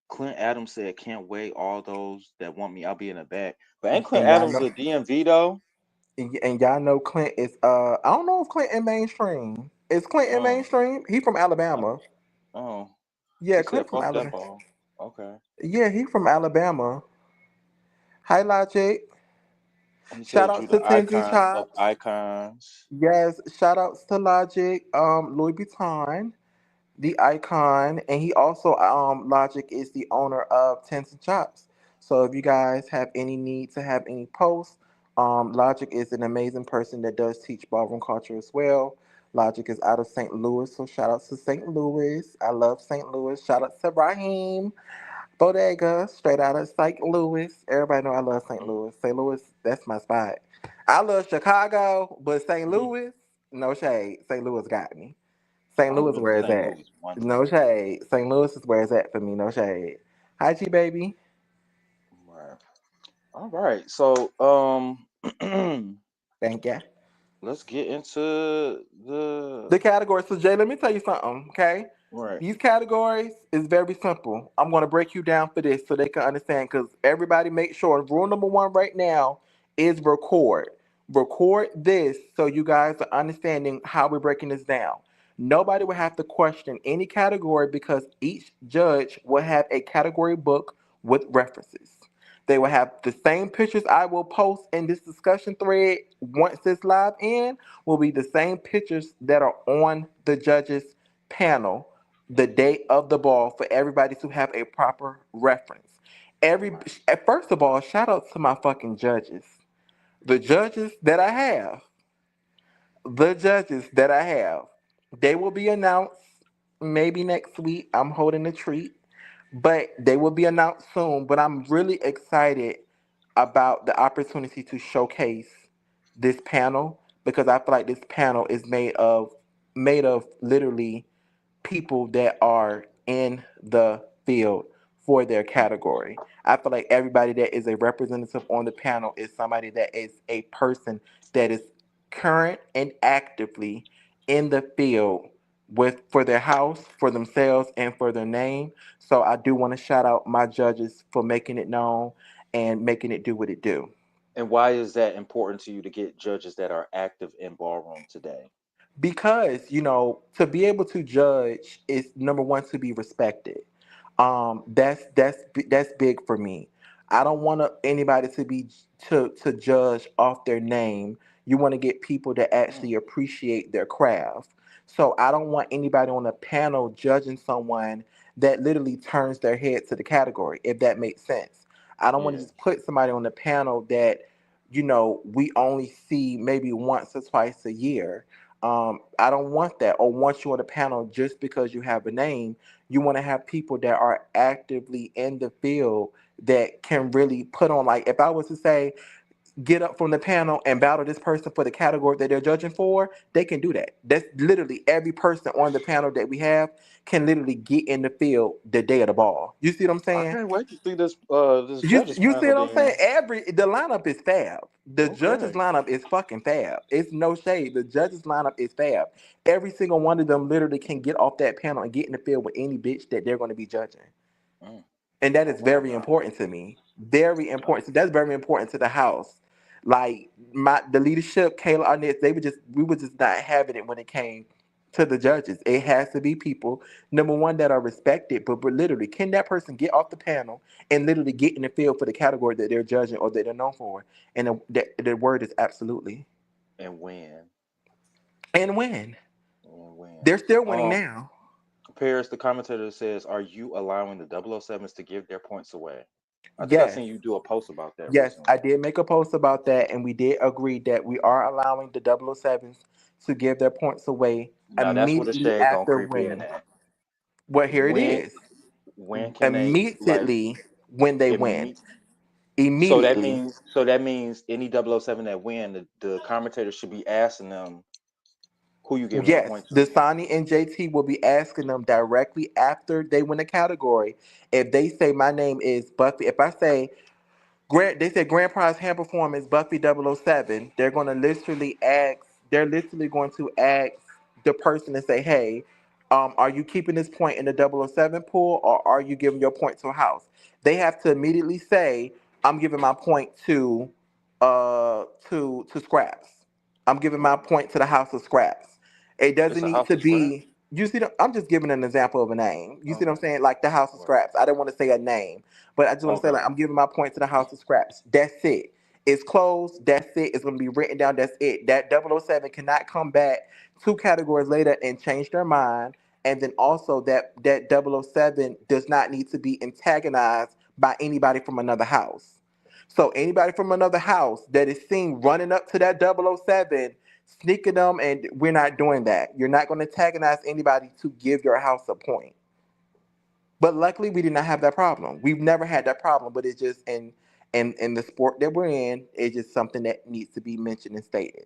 Clint Adams said, "Can't wait. All those that want me, I'll be in the back." But ain't Clint And y'all Adams know, a DMV though? and y'all know Clint is I don't know if Clint in mainstream. Is Clint in Oh, mainstream? He from uh, Alabama. oh. Yeah, He said, Clint from "Fuck that Alabama. ball." Okay. Yeah, he from Alabama. Hi Logic. He Shout said, "You outs to the Tinsy icon of Chops. icons." Yes, shout outs to Logic, Louis Vuitton, the icon, and he also Logic is the owner of Tents and Chops. So if you guys have any need to have any posts, Logic is an amazing person that does teach ballroom culture as well. Logic is out of St. Louis, so shout out to St. Louis. I love St. Louis. Shout out to Raheem Bodega, straight out of St. Louis. Everybody know I love St. Mhm. Louis. St. Louis, that's my spot. I love Chicago, but St. Louis, no shade. St. Louis got me. St. I've Louis been to where it's St. at. Louis one No time. shade. St. Louis is where it's at for me. No shade. Hi, G baby. Right. All right. So, Thank ya. let's get into the The categories. So Jay, let me tell you something, okay? right. These categories is very simple. I'm gonna break you down for this so they can understand because everybody make sure rule number one right now is record. Record this so you guys are understanding how we're breaking this down. Nobody will have to question any category because each judge will have a category book with references. They will have the same pictures I will post in this discussion thread once this live in will be the same pictures that are on the judges panel the day of the ball for everybody to have a proper reference. Every Right. First of all, shout out to my fucking judges. The judges that I have, the judges that I have, they will be announced maybe next week. I'm holding a treat, but they will be announced soon. But I'm really excited about the opportunity to showcase this panel because I feel like this panel is made of literally people that are in the field for their category. I feel like everybody that is a representative on the panel is somebody that is a person that is current and actively in the field with for their house, for themselves, and for their name. So I do want to shout out my judges for making it known and making it do what it do. And why is that important to you to get judges that are active in ballroom today? Because to be able to judge is number one to be respected. That's big for me. I don't want anybody to judge off their name. You want to get people that Mm, actually appreciate their craft. So I don't want anybody on a panel judging someone that literally turns their head to the category, if that makes sense. I don't want to yeah. just put somebody on the panel that we only see maybe once or twice a year. I don't want that. Or once you're on the panel, just because you have a name, you want to have people that are actively in the field that can really put on. Like, if I was to say, get up from the panel and battle this person for the category that they're judging for, they can do that. That's literally every person on the panel that we have can literally get in the field the day of the ball. You see what I'm I saying? can't wait to see this You judges you see panel what I'm saying? then. The lineup is fab. The judges Okay. lineup is fucking fab. It's no shade. The judges lineup is fab. Every single one of them literally can get off that panel and get in the field with any bitch that they're going to be judging. Mm, And that is okay. very important to me. Very Uh, important. So that's very important to the house. Like the leadership, Kayla Arnett, we were just not having it when it came to the judges. It has to be people, number one, that are respected, but literally, can that person get off the panel and literally get in the field for the category that they're judging or that they're known for? And the word is absolutely. and when. And win. And when. They're still winning Um, now. Paris, the commentator says, "Are you allowing the 007s to give their points away?" I think I Yes. seen you do a post about that Yes, recently. I did make a post about that, and we did agree that we are allowing the 007s to give their points away Now that's where the immediately shade gonna after creep in winning. at. Well, here it When is. when can they like Immediately when they win. imme- Immediately. so that means any 007 that win, the commentator should be asking them who you giving that Yes, point to. Dasani and JT will be asking them directly after they win a category. If they say my name is Buffy, if I say they said grand prize hand performance Buffy 007. They're going to literally ask. They're literally going to ask the person and say, "Hey, are you keeping this point in the 007 pool, or are you giving your point to a house?" They have to immediately say, "I'm giving my point to Scraps. I'm giving my Oh, point to the House of Scraps." It it's doesn't a need house to of scraps. be. You see, I'm just giving an example of a name. You see what I'm Okay, saying? Like the House of right. Scraps. I don't want to say a name, but I just want to say, Okay, like, I'm giving my point to the House of Scraps. That's it. It's closed. That's it. It's going to be written down. That's it. That 007 cannot come back two categories later and change their mind. And then also that 007 does not need to be antagonized by anybody from another house. So anybody from another house that is seen running up to that 007, sneaking them, and we're not doing that. You're not going to antagonize anybody to give your house a point. But luckily, we did not have that problem. We've never had that problem, but it's just in the sport that we're in, it's just something that needs to be mentioned and stated.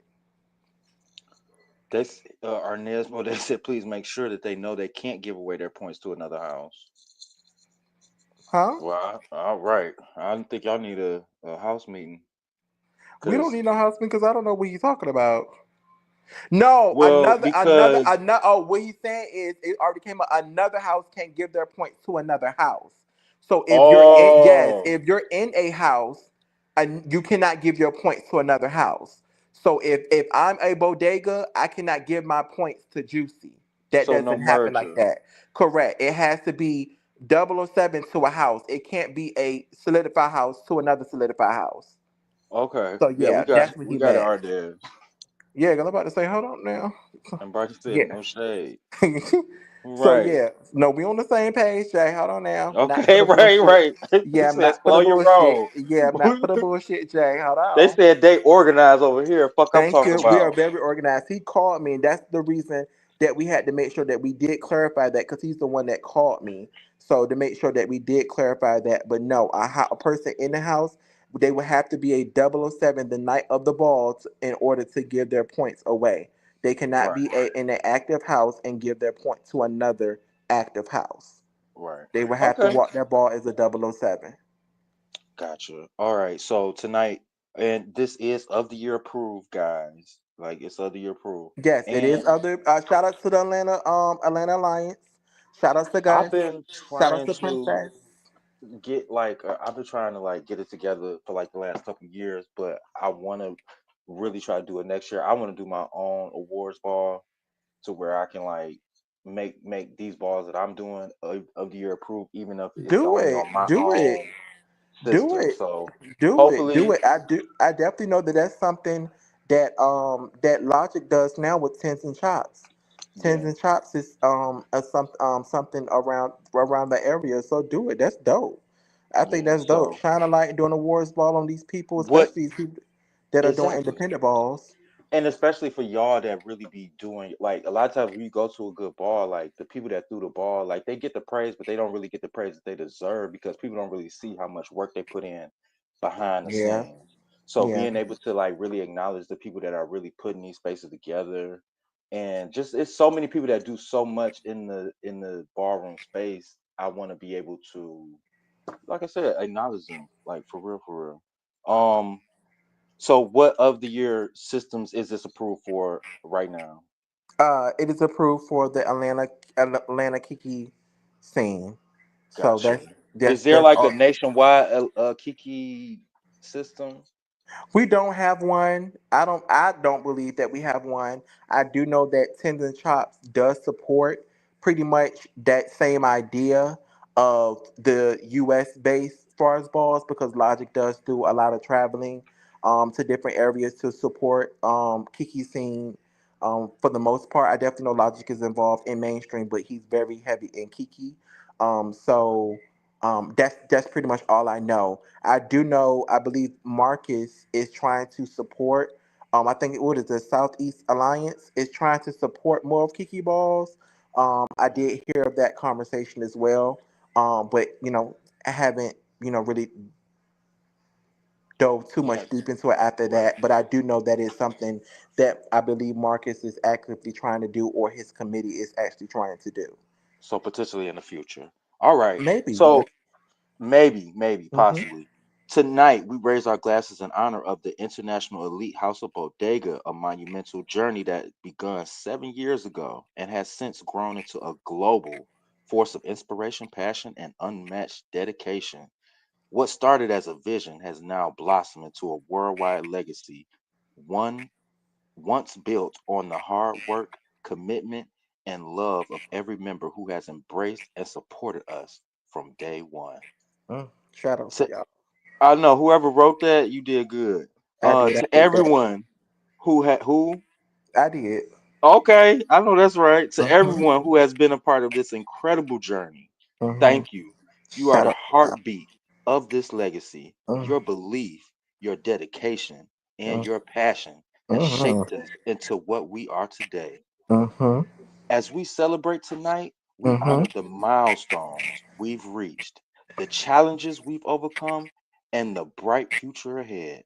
our Nesmo, they said please make sure that they know they can't give away their points to another house. Huh? Well, all right. I don't think y'all need a house meeting We don't because, need no husband because I don't know what you're talking about. No, well, because another. Oh, what he's saying is it already came up. Another house can't give their points to another house. So oh, if you're in a house, and you cannot give your points to another house. So if I'm a bodega, I cannot give my points to Juicy. That so no doesn't happen like merger. that. Correct. It has to be. 007 to a house. It can't be a solidified house to another solidified house. Okay. So Yeah, yeah, that's what we he got it meant. our there. Yeah, 'cause I'm about to say, hold on now. And Bryce said Yeah. no shade. So Right. yeah, no, we on the same page, Jay. Hold on now. Not for Okay, the right, bullshit. right. He Yeah, I'm said not for the slow your bullshit. roll. Yeah, I'm not for the bullshit, Jay. Hold They on. said they organized over here. Fuck I'm Thank talking you. We are about. very organized. He called me, and that's the reason that we had to make sure that we did clarify that because he's the one that called me. So to make sure that we did clarify that. But no, a person in the house, they would have to be a 007 the night of the ball in order to give their points away. They cannot Right, be in an active house and give their point to another active house. right. They would have to Okay. walk their ball as a 007. Gotcha. All right. So tonight, and this is of the year approved, guys. Like it's of the year approved. Yes, it is And other. Shout out to the Atlanta Alliance. Shout out to I've Gus. been Shout out trying to to Princess. get like I've been trying to like get it together for like the last couple of years, but I want to really try to do it next year. I want to do my own awards ball to where I can like make these balls that I'm doing of the year approved, even if it's Do only it. on my Do it. own Do system. it. So Do it. Do hopefully, it. I do. I definitely know that that's something that Logic does now with Tens and Chops. Tens yeah, and Chops is something around the area. So do it. That's dope. I think yeah. that's dope. So Shine a light doing awards ball on these people, what especially these people that are doing exactly? independent balls. And especially for y'all that really be doing like a lot of times when you go to a good ball, like the people that threw the ball, like they get the praise, but they don't really get the praise that they deserve because people don't really see how much work they put in behind the Yeah. scenes. So Yeah. being able to like really acknowledge the people that are really putting these spaces together, and just it's so many people that do so much in the ballroom space. I want to be able to, like I said, acknowledge them, like for real. So what of the year systems is this approved for right now? It is approved for the Atlanta Kiki scene. So Got that's you. that's Is there that's like a all. nationwide Kiki system? We don't have one. I don't believe that we have one. I do know that Tens and Chops does support pretty much that same idea of the US based Stars balls because Logic does do a lot of traveling to different areas to support Kiki scene. For the most part, I definitely know Logic is involved in mainstream, but he's very heavy in Kiki. That's pretty much all I know. I do know. I believe Marcus is trying to support. I think what is the Southeast Alliance is trying to support more of Kiki balls. I did hear of that conversation as well. But I haven't really dove too Yeah, much deep into it after right. that. But I do know that is something that I believe Marcus is actively trying to do, or his committee is actually trying to do. So potentially in the future. All right. Maybe. So maybe, Hmm. possibly. Tonight, we raise our glasses in honor of the International Elite House of Bodega, a monumental journey that begun 7 years ago and has since grown into a global force of inspiration, passion, and unmatched dedication. What started as a vision has now blossomed into a worldwide legacy, one once built on the hard work, commitment, and love of every member who has embraced and supported us from day one. Shout out to To, y'all. I know whoever wrote that, you did good. I did. I To did that. everyone who had who I did. okay, I know that's right. To Hmm. everyone who has been a part of this incredible journey, Hmm. thank you. You are Shout the out to y'all. heartbeat of this legacy. Your Mm-hmm. belief, your dedication, and your passion has Mm-hmm. shaped us into what we are today. Mm-hmm. As we celebrate tonight, we Mm-hmm. honor the milestones we've reached, the challenges we've overcome, and the bright future ahead.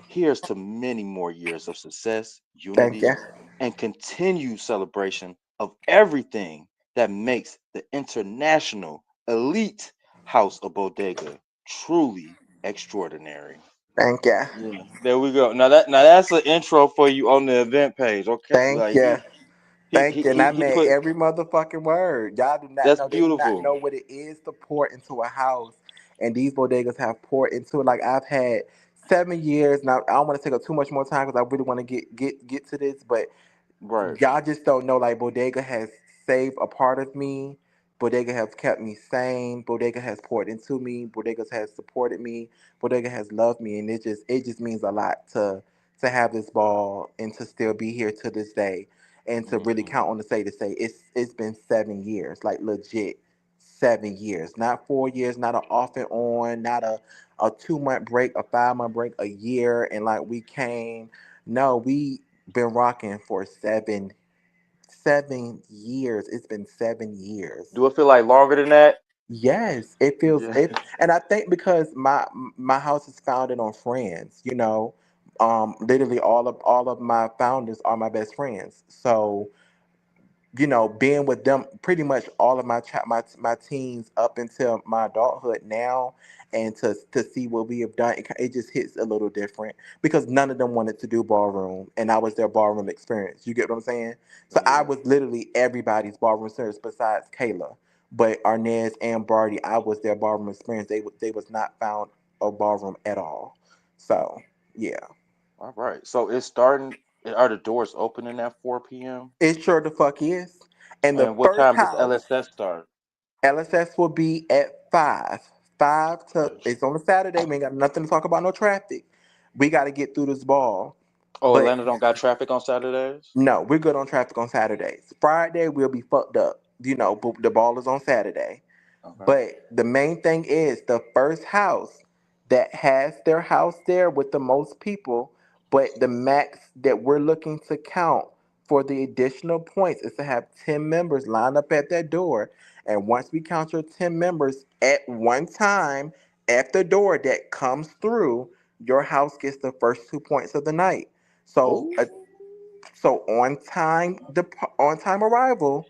Here's to many more years of success, Thank you. unity, and continued celebration of everything that makes the international elite house of Bodega truly extraordinary. Thank you. Yeah, there we go. Now that's an intro for you on the event page. Okay, Thank like you. Thank you. And I he meant put every motherfucking word. Y'all do not that's know. They do not beautiful. know what it is to pour into a house. And these bodegas have poured into it. Like I've had 7 years. Now I don't want to take up too much more time because I really want to get to this. But Right. y'all just don't know. Like Bodega has saved a part of me Bodega has kept me sane. Bodega has poured into me. Bodega has supported me. Bodega has loved me, and it just means a lot to have this ball and to still be here to this day, and to really Mhm. count on to say it's been 7 years, like legit 7 years, not 4 years, not an off and on, not a 2 month break, a 5 month break, a year, and like we came. No, we been rocking for 7 years. It's been 7 years. Do it feel like longer than that? Yes, it feels Yeah. it, and I think because my house is founded on friends. Literally all of my founders are my best friends. So being with them pretty much all of my teens up until my adulthood now, and to see what we have done, it just hits a little different because none of them wanted to do ballroom, and I was their ballroom experience. You get what I'm saying? So I Yeah. was literally everybody's ballroom experience besides Kayla, but Arnez and Barty, I was their ballroom experience. They was not found a ballroom at all. So yeah, All right. So it's starting. Are the doors opening at 4 p.m.? it sure the fuck is. And the And what first time does house. LSS start? LSS will be at 5. 5 to it's on a Saturday. We ain't got nothing to talk about, no traffic. We got to get through this ball. Oh, But Atlanta don't got traffic on Saturdays? no, we're good on traffic on Saturdays. Friday we'll be fucked up. But the ball is on Saturday. Okay. But the main thing is the first house that has their house there with the most people, but the max that we're looking to count for the additional points is to have 10 members line up at that door. And once we count your 10 members at one time at the door that comes through, your house gets the first 2 points of the night. So, Oh, on time arrival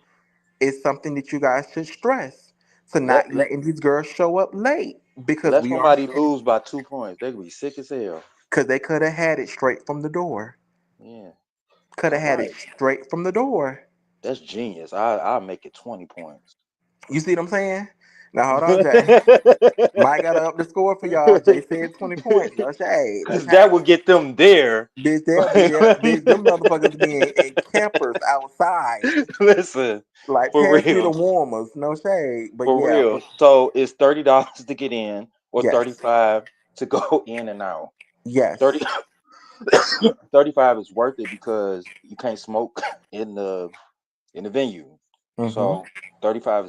is something that you guys should stress to let not let letting these girls show up late because let we are somebody lose by 2 points. They could be sick as hell. because they could have had it straight from the door. Yeah. Could have All had it right. straight from the door. That's genius. I'll make it 20 points. You see what I'm saying? Now hold on, Jay. Mike got to up the score for y'all. Jay said 20 points. No shade. No Cause that would shade. get them there. Bitch, they'll be there. Bitch, them motherfuckers be in campers outside. Listen, Like, for pass me the real. warmers. No shade. But For yeah, real. So it's $30 to get in or yes. 35 to go in and out. 30 Yes. 35 is worth it because you can't smoke in the venue. Mm-hmm. So 35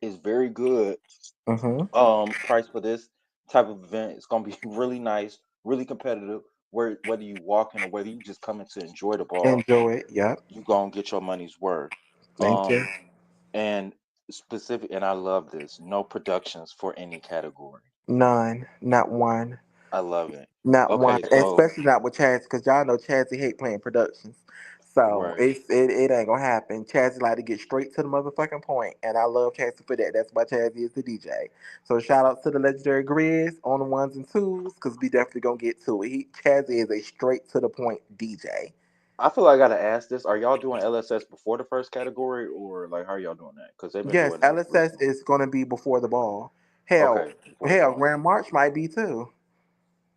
is very good Mm-hmm. price for this type of event. It's gonna be really nice, really competitive. Whether you walk in or whether you just come in to enjoy the ball, Enjoy it. Yep. you gonna get your money's worth. Thank you. And specific, and I love this. No productions for any category. None. Not one. I love it. Not one. Okay, so Especially not with Chaz, because y'all know Chazzy hate playing productions. So right. it ain't gonna happen. Chazzy like to get straight to the motherfucking point, and I love Chazzy for that. That's why Chazzy is the DJ. So shout out to the legendary Grizz on the ones and twos, because we definitely gonna get to it. Chazzy is a straight to the point DJ. I feel like I gotta ask this. Are y'all doing LSS before the first category, or like how are y'all doing that? Because they've been Yes, doing that LSS recently. is gonna be before the ball. Hell, Okay, before the ball. Grand March might be too.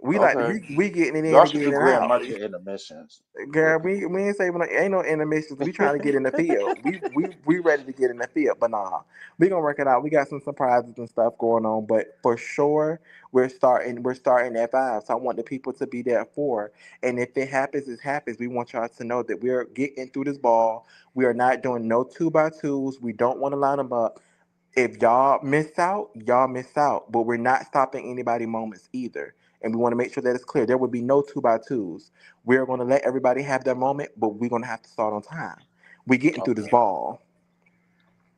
We like Okay, we getting it in y'all and should getting do it Grand out. March at intermissions. Girl, we ain't saving ain't no intermissions. We trying to get in the field. We ready to get in the field, but nah, we gonna work it out. We got some surprises and stuff going on, but for sure we're starting at 5. So I want the people to be there at 4. And if it happens, it happens. We want y'all to know that we're getting through this ball. We are not doing no 2x2s. We don't want to line them up. If y'all miss out. But we're not stopping anybody moments either. And we want to make sure that it's clear. There will be no 2x2s. We're going to let everybody have their moment, but we're going to have to start on time. We getting through this Okay, ball.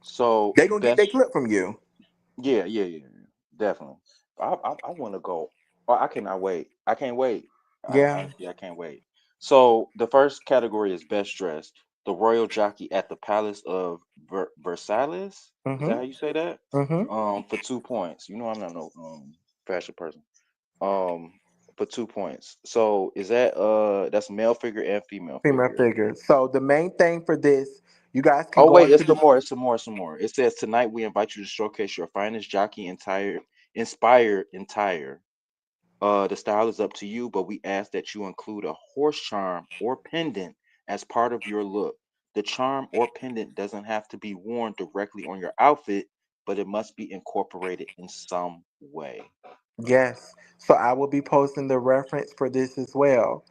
so They going to get their best. clip from you. Yeah, yeah, yeah, yeah, definitely. I want to go. Oh, I cannot wait. I can't wait. Yeah. Honestly, I can't wait. So the first category is best dressed. The royal jockey at the Palace of Versailles. Is that how Mm-hmm. you say that? Mm-hmm. For 2 points. You know I'm not no fashion person. Um, for 2 points. So is that that's male figure and female Female figure? figure. So the main thing for this, you guys can Oh go wait, into it's some the more. It's some more. Some more. It says tonight we invite you to showcase your finest jockey entire inspired entire. The style is up to you, but we ask that you include a horse charm or pendant as part of your look. The charm or pendant doesn't have to be worn directly on your outfit. but it must be incorporated in some way. Yes. So I will be posting the reference for this as well.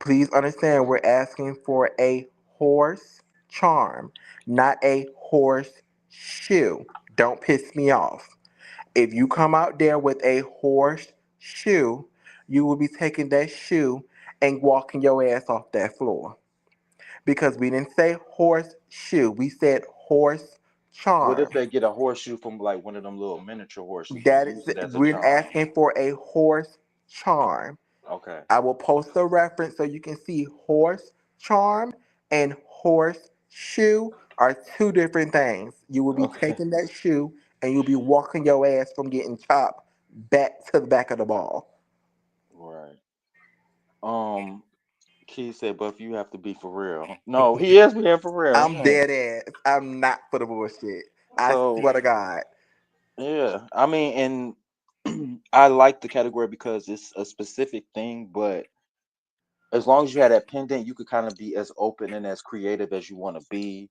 Please understand we're asking for a horse charm, not a horse shoe. Don't piss me off. If you come out there with a horse shoe, you will be taking that shoe and walking your ass off that floor. Because we didn't say horse shoe, we said horse What if charm. they get a horseshoe from like one of them little miniature horseshoes and That use is, it as a we're charm? asking for a horse charm. Okay. I will post the reference so you can see horse charm and horse shoe are two different things. You will be Okay. taking that shoe and you'll be walking your ass from getting chopped back to the back of the ball. Right. Um, Keith said, "Buff, you have to be for real." No, he is being for real. I'm Dang. dead ass. I'm not for the bullshit. I So swear to God. yeah, I mean, and I like the category because it's a specific thing, but as long as you had that pendant, you could kind of be as open and as creative as you want to be.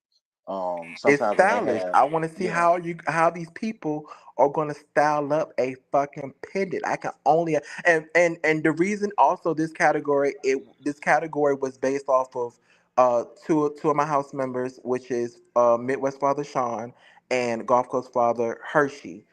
It's Sometimes when they stylish. have, I want to see yeah, how these people are gonna style up a fucking pendant. I can only and the reason also this category was based off of two of my house members, which is Midwest Father Sean and Gulf Coast Father Hershey.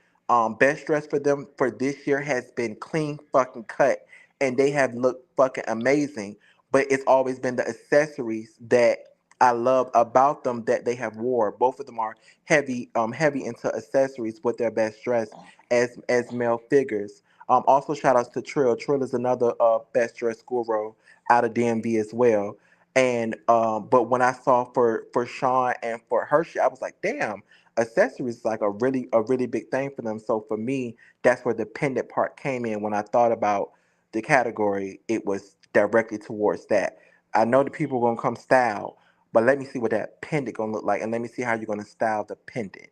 Best dress for them for this year has been clean fucking cut, and they have looked fucking amazing. But it's always been the accessories that I love about them that they have wore. Both of them are heavy into accessories with their best dress as male figures. Also shout outs to Trill. Trill is another best dressed schoolgirl out of DMV as well. And but when I saw for Sean and for Hershey, I was like, damn, accessories is like a really big thing for them. So for me, that's where the pendant part came in. When I thought about the category, it was directly towards that. I know the people are gonna come style, but let me see what that pendant gonna look like, and let me see how you're gonna style the pendant.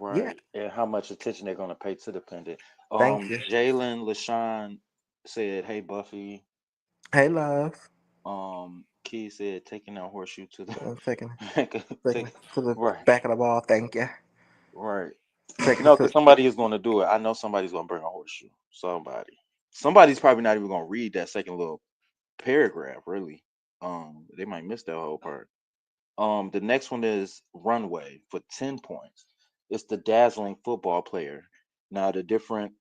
Yeah, right, and how much attention they're gonna pay to the pendant. thank you. Jalen LaShawn said, "Hey Buffy." Hey, love. Key said, "Taking that horseshoe to the Taking take taking it to the right, back of the ball. Thank you. right." Taking it No, to because somebody is going to do it. I know somebody's going to bring a horseshoe. Somebody's probably not even going to read that second little paragraph. Really, they might miss that whole part. The next one is runway for 10 points. It's the dazzling football player. Now, the different,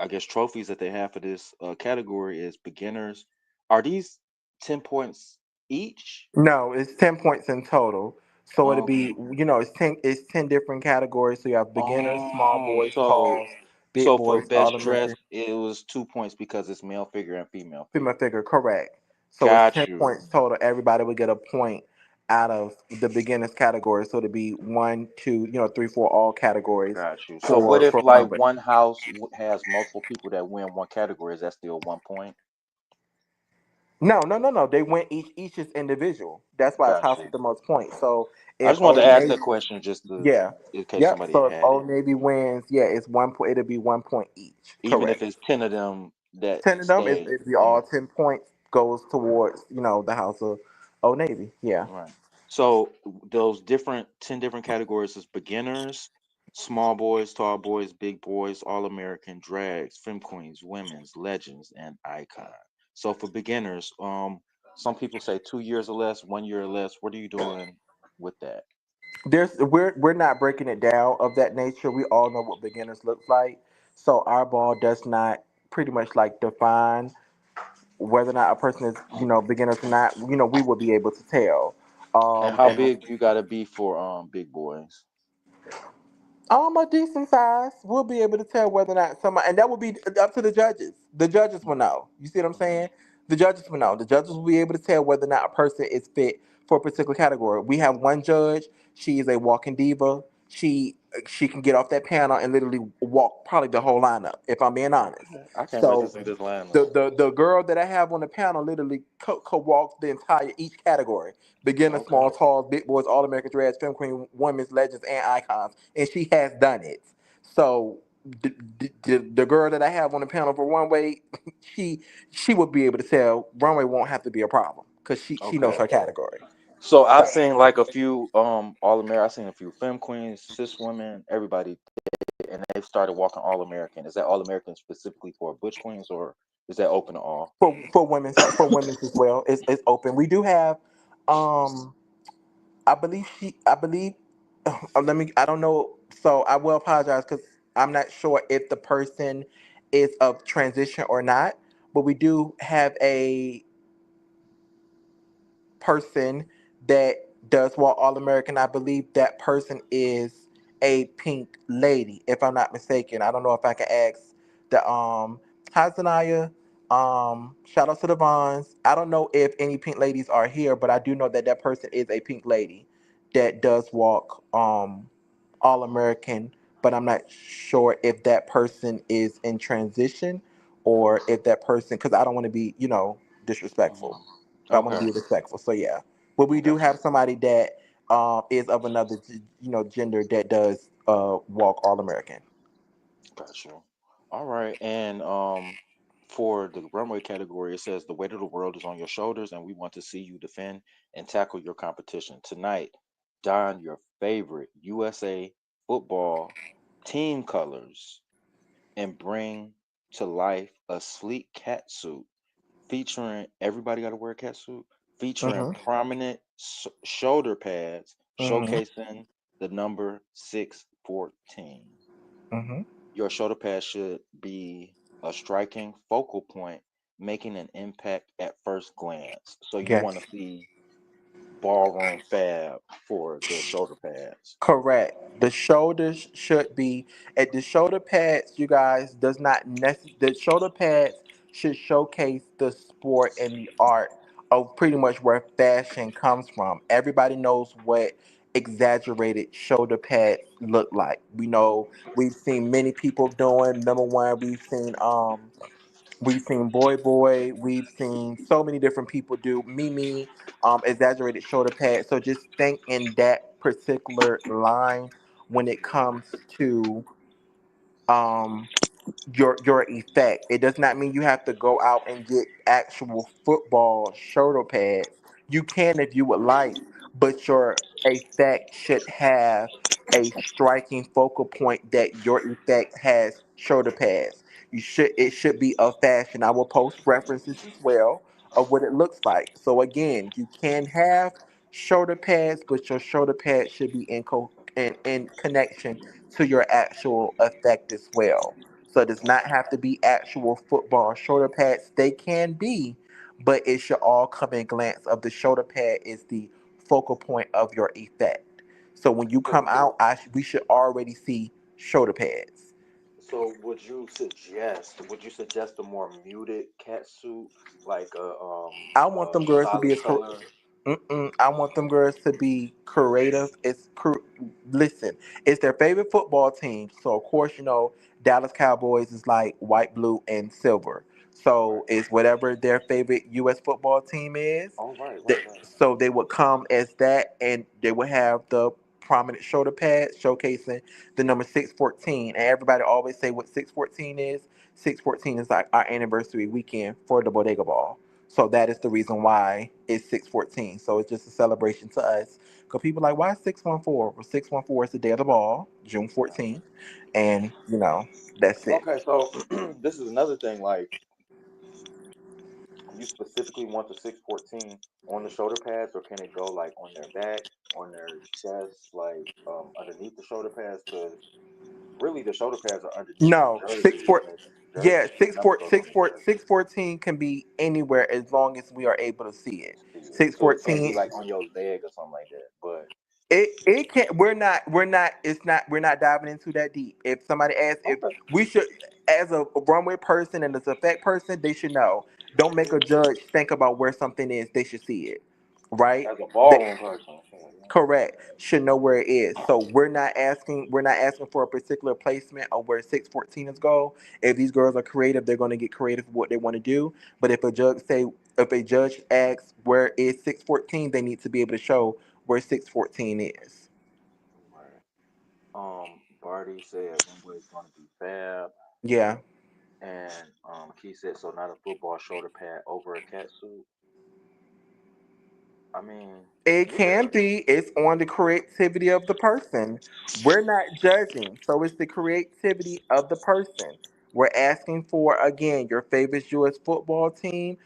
I guess, trophies that they have for this category is beginners. Are these 10 points each? No, it's 10 points in total. So it'll Okay. be it's ten different categories. So you have beginners, small Oh, boys, talls, big so for boys, all best the dress, makers. it was 2 points because it's male figure and female Female figure. figure, correct. So it's ten Got you. points total. Everybody would get a point out of the beginners category. So it'd be one, two, three, four, all categories Got you. So what for if like runway. one house has multiple people that win one category? Is that still 1 point? No, no, no, no. They went each is individual. That's why it's Got house you. with the most points. So I if just wanted to Old ask Navy, that question just to yeah, in case yep. somebody So if had it. Old Navy wins, yeah, it's 1 point. It'll be 1 point each. Even if Correct. it's 10 of them that 10 of them, stay. it'll be Yeah. all 10 points goes towards the house of Old Navy. Yeah. Right. So those 10 different categories is beginners, small boys, tall boys, big boys, all American, drags, femme queens, women's, legends, and icon. So for beginners, some people say 2 years or less, 1 year or less. What are you doing with that? We're not breaking it down of that nature. We all know what beginners looks like. So our ball does not pretty much like define whether or not a person is beginners or not. We will be able to tell. And how And big you gotta be for big boys? a decent size. We'll be able to tell whether or not somebody, and that will be up to the judges. The judges will know. You see what I'm saying? The judges will know. The judges will be able to tell whether or not a person is fit for a particular category. We have one judge. She is a walking diva. She can get off that panel and literally walk probably the whole lineup. If I'm being honest. Okay. I can't wait to So see this lineup. the girl that I have on the panel literally co walks the entire each category: beginner, Okay. small, tall, big boys, all American dreads, femme queen, women's legends, and icons, and she has done it. So the girl that I have on the panel for runway, she she would be able to tell runway won't have to be a problem because she knows Okay. her category. So I've seen like a few All American. I've seen a few femme queens, cis women, everybody, and they've started walking All American. Is that All American specifically for Butch Queens, or is that open to all? For women's as well. It's open. We do have um I believe let me I don't know, so I will apologize because I'm not sure if the person is of transition or not, but we do have a person that does Walk All American. I believe that person is a pink lady, if I'm not mistaken. I don't know if I can ask the hi Zanaya. Shout out to the Vons. I don't know if any pink ladies are here, but I do know that that person is a pink lady that does walk All American. But I'm not sure if that person is in transition or if that person, because I don't want to be, disrespectful. Hmm. I want to Okay, be respectful. So yeah, but we do got have somebody that is of another gender that does walk All American. got you. All right, and for the runway category, it says the weight of the world is on your shoulders, and we want to see you defend and tackle your competition tonight. Don your favorite USA football team colors and bring to life a sleek cat suit featuring everybody got to wear a cat suit featuring Mm-hmm. prominent shoulder pads Mm-hmm. showcasing the number 614. Mm-hmm. Your shoulder pad should be a striking focal point, making an impact at first glance. So you want Yes. to see ballroom fab for the shoulder pads. Correct. The shoulders should be at the shoulder pads. You guys does not the shoulder pads should showcase the sport and the art of pretty much where fashion comes from. Everybody knows what exaggerated shoulder pads look like. We know we've seen many people doing. Number one, we've seen Boy, we've seen so many different people do Mimi, exaggerated shoulder pads. So just think in that particular line when it comes to um, your effect. It does not mean you have to go out and get actual football shoulder pads. You can if you would like, but your effect should have a striking focal point that your effect has shoulder pads. It should be of fashion. I will post references as well of what it looks like. So again, you can have shoulder pads, but your shoulder pads should be in connection to your actual effect as well. So it does not have to be actual football shoulder pads. They can be, but it should all come in glance of the shoulder pad is the focal point of your effect. So when you So, come out, we should already see shoulder pads. so would you suggest a more muted cat suit, like I want them girls to be solid as color? I want them girls to be creative. Listen, it's their favorite football team, so of course Dallas Cowboys is like white, blue, and silver. Right. So it's whatever their favorite U.S. football team is. Oh, right, right, That, right. so they would come as that, and they would have the prominent shoulder pads showcasing the number 614. And everybody always say what 614 is. 614 is like our anniversary weekend for the Bodega Ball. So that is the reason why it's 614. So it's just a celebration to us. Because people are like, why 614? Well, 614 is the day of the ball, June Got 14th. And, that's you. it. Okay, so this is another thing. Like, you specifically want the 614 on the shoulder pads, or can it go like on their back, on their chest, like underneath the shoulder pads? Because really, the shoulder pads are underneath the No, jersey, and the yeah, jersey, the number goes on the jersey. 614 can be anywhere as long as we are able to see it. See it. So it can't be 614. like on your leg or something like that. But It can't. We're not diving into that deep. If somebody asks if okay, we should, as a runway person and as a fact person, they should know. Don't make a judge think about where something is. They should see it, right? as a They, ballroom person, yeah. correct. Should know where it is. So we're not asking for a particular placement of where 614 is go. If these girls are creative, they're going to get creative with what they want to do. But if a judge asks where is 614, they need to be able to show where 614 is. Right. Barty said Runway is going to be fab, Yeah. and Key said so. Not a football shoulder pad over a cat suit. I mean, It yeah. can be. It's on the creativity of the person. We're not judging, so it's the creativity of the person. We're asking for again your favorite U.S. football team.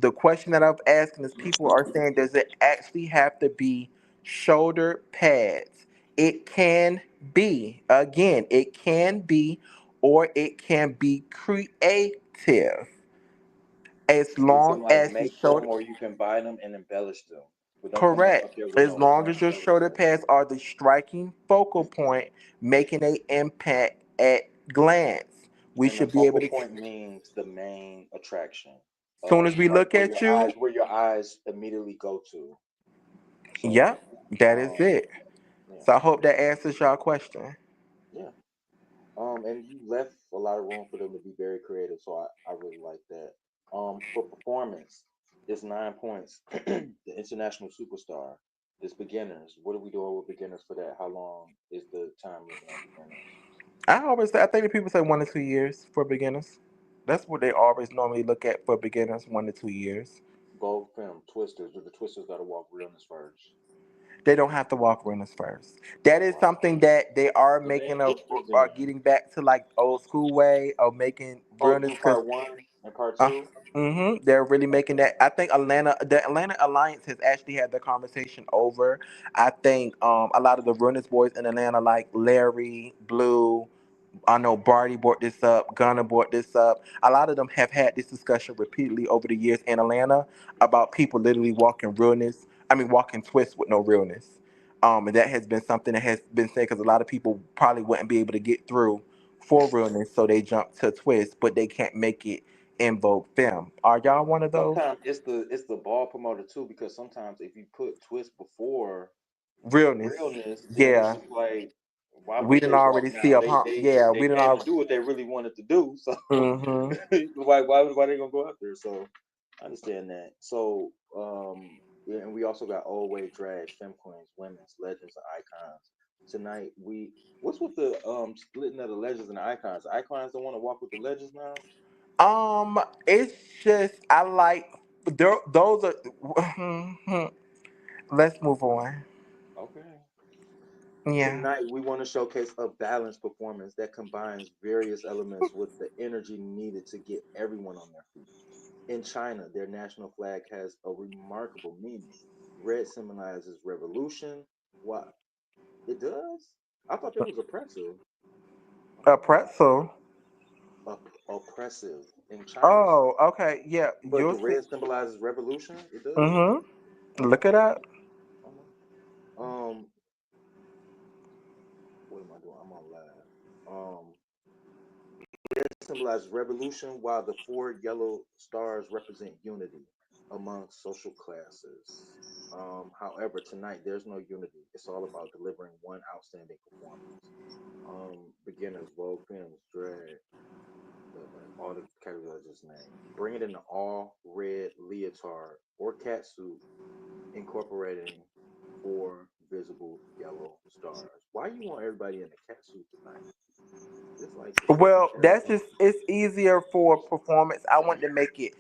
The question that I'm asking is, people are saying, does it actually have to be shoulder pads? It can be. Again, it can be, or it can be creative as You long can like as the make them, shoulder. or you can buy them and embellish them, but don't come up Correct. there with As no long as your shoulder embellishment. pads are the striking focal point, making a impact at glance, we And the should be able focal to. point means the main attraction, Soon as we like look at you, where your eyes immediately go to. So, yep, that is um, it. yeah, So I hope that answers your question. yeah. And you left a lot of room for them to be very creative, so I really like that. For performance, it's 9 points. The international superstar. It's beginners. What are we doing with beginners for that? How long is the time limit on beginners? I always say, I think that people say 1 to 2 years for beginners. That's what they always normally look at for beginners, 1 to 2 years. Both film twisters. Do the twisters got to walk realness first? They don't have to walk runners first. That is Wow. something that they are So they making a, extras are then. getting back to like old school way of making Oh, runners do because part one and part uh, two. they're really making Okay. that. I think the Atlanta Alliance has actually had the conversation over. I think a lot of the runners boys in Atlanta, like Larry, Blue, I know Barty brought this up, Gunner brought this up. A lot of them have had this discussion repeatedly over the years in Atlanta about people literally walking realness. I mean, walking twists with no realness. And that has been something that has been said because a lot of people probably wouldn't be able to get through for realness, so they jump to twist, but they can't make it in Vogue film. Are y'all one of those? Sometimes it's the ball promoter too, because sometimes if you put twist before Realness. realness, then it's Yeah. just like, why We would didn't they walk already see now? a They pump. they Yeah, they we didn't came to already. do what they really wanted to do. So Mm-hmm. why they gonna go out there? So I understand that. So yeah, and we also got old way drags, femme queens, women's legends, and icons. Tonight we what's with the splitting of the legends and the icons? The icons don't want to walk with the legends now. It's just I like those are. Let's move on. Okay. Yeah. Tonight, we want to showcase a balanced performance that combines various elements with the energy needed to get everyone on their feet. In China, their national flag has a remarkable meaning. Red symbolizes revolution. What it does? I thought that was oppressive. A pretzel. Oppressive in China, Oh, okay. Yeah, but you'll the see. red symbolizes revolution. It does. Mm-hmm. Look Okay. it up. Uh-huh. Um, what am I doing? I'm on live. Red symbolizes revolution, while the four yellow stars represent unity among social classes. However, tonight there's no unity. It's all about delivering one outstanding performance. Beginners, Vogue films, drag, all the categories I just named. Bring it in the all red leotard or catsuit, incorporating four visible yellow stars. Why you want everybody in the catsuit tonight? It's like the sexy Well, that's character. just it's easier for performance. I want to make it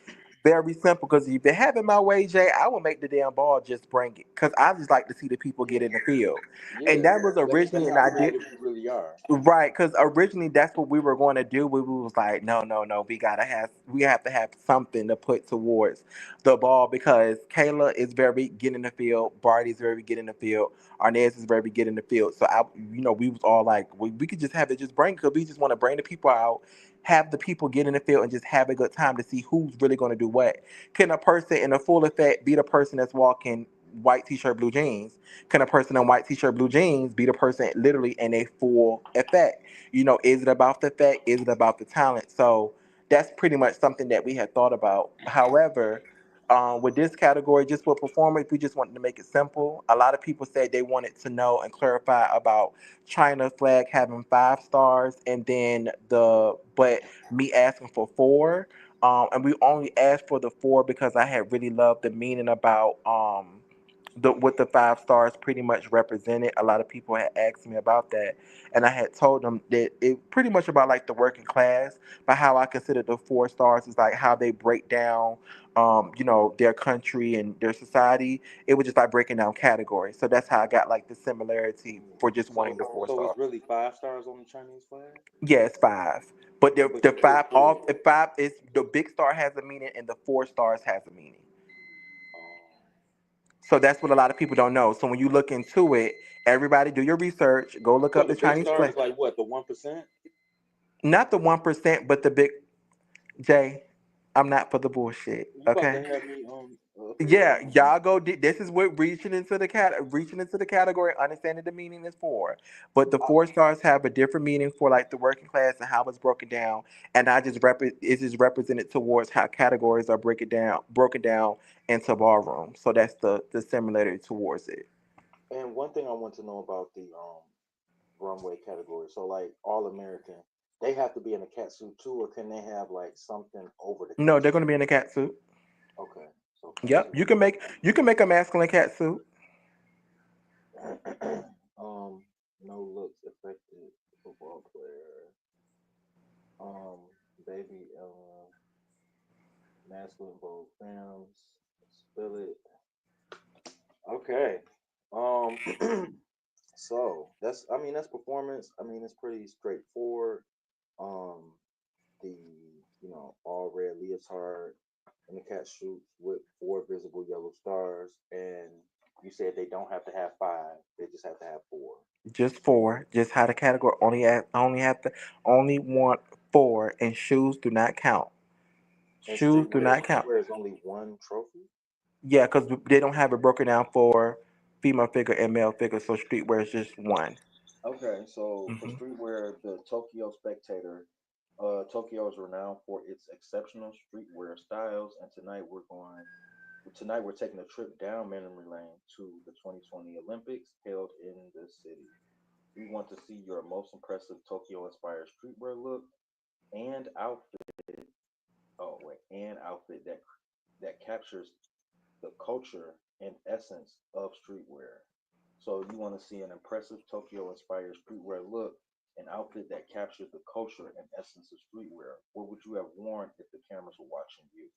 very simple because if you have it my way, Jay, I will make the damn ball just bring it because I just like to see the people get Yeah. in the field, and Yeah, that was let them originally an how idea. creative you really are. Right, because originally that's what we were going to do. We was like, no, no, no, we have to have something to put towards the ball because Kayla is very get in the field, Barty's very get in the field, Arnez is very get in the field. So we was all like, we could just have it just bring because we just want to bring the people out, have the people get in the field and just have a good time to see who's really going to do what. Can a person in a full effect be the person that's walking white t-shirt, blue jeans? Can a person in white t-shirt, blue jeans be the person literally in a full effect? Is it about the effect? Is it about the talent? So that's pretty much something that we had thought about. However, with this category, just for performance, we just wanted to make it simple. A lot of people said they wanted to know and clarify about China flag having 5 stars, and then but me asking for four. And we only asked for the four because I had really loved the meaning about what the 5 stars pretty much represented. A lot of people had asked me about that, and I had told them that it pretty much about like the working class, but how I consider the 4 stars is like how they break down, their country and their society. It was just like breaking down categories. So that's how I got like the similarity for just wanting the four So stars. it's really 5 stars on the Chinese flag, Yeah, it's 5, but but the you put five four. all the five is the big star has a meaning and the 4 stars has a meaning. Oh, So that's what a lot of people don't know. So when you look into it, everybody do your research. Go look so up the the big Chinese star flag. is like what, the 1%? Not the 1%, but the big Jay. I'm not for the bullshit. You about to Okay. have me on up here Yeah, on? y'all go. This is what reaching into the category, understanding the meaning is for. But the I, 4 stars have a different meaning for like the working class and how it's broken down. And I just it is represented towards how categories are broken down into ballroom. So that's the similarity towards it. and one thing I want to know about the runway category. So like all American, they have to be in a cat suit too, or can they have like something over the No, cat they're suit? gonna be in a cat suit. Okay, so cat Yep, suit. you can make a masculine cat suit. um, no looks affected football player. Um, baby masculine bold films. Spill it. Okay. Um, so that's I mean that's performance. I mean it's pretty straightforward. Um, the all red leotard and the cat shoots with 4 visible yellow stars, and you said they don't have to have 5; they just have to have 4. Just 4. Just how the category only want 4, and shoes do not count. And Shoes do not count. streetwear is only one trophy. Yeah, because they don't have it broken down for female figure and male figure, so streetwear is just one. Okay, so for Hmm. streetwear, the Tokyo Spectator, Tokyo is renowned for its exceptional streetwear styles, and tonight we're taking a trip down memory lane to the 2020 Olympics held in the city. We want to see your most impressive Tokyo-inspired streetwear look and outfit. Oh wait, and outfit that captures the culture and essence of streetwear. So you want to see an impressive Tokyo-inspired streetwear look, an outfit that captures the culture and essence of streetwear. What would you have worn if the cameras were watching you?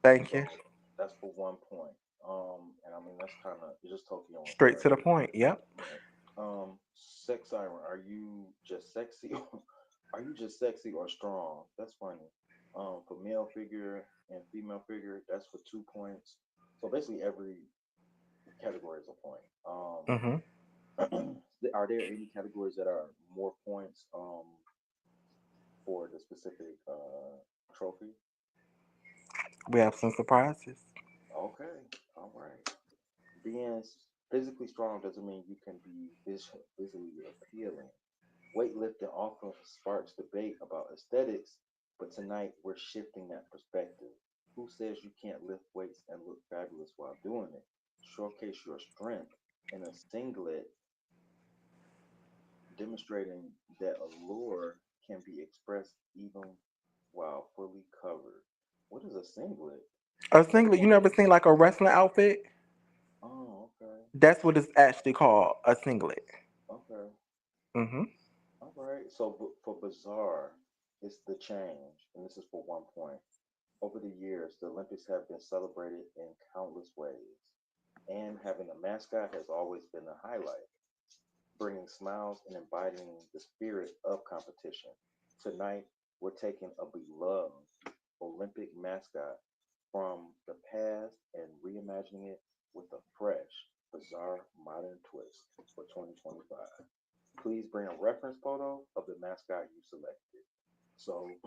Thank you. So that's for 1 point. And I mean that's kind of just Tokyo Straight to inspired. the point. Yep. Yeah. Sex siren, are you just sexy or are you just sexy or strong? That's funny. For male figure and female figure, that's for 2 points. So basically every category is a point. Hmm. Are there any categories that are more points for the specific trophy? We have some surprises. Okay, all right. Being physically strong doesn't mean you can be visually appealing. Weightlifting often sparks debate about aesthetics, but tonight we're shifting that perspective. Who says you can't lift weights and look fabulous while doing it? Showcase your strength in a singlet, demonstrating that allure can be expressed even while fully covered. What is a singlet? A That's singlet. You one. never seen like a wrestling outfit? Oh, okay, That's what it's actually called. A singlet. okay, Hmm. all right. So for Bazaar, it's the change, and this is for 1 point. Over the years, the Olympics have been celebrated in countless ways, and having a mascot has always been a highlight, bringing smiles and embodying the spirit of competition. Tonight, we're taking a beloved Olympic mascot from the past and reimagining it with a fresh, bizarre, modern twist for 2025. Please bring a reference photo of the mascot you selected. So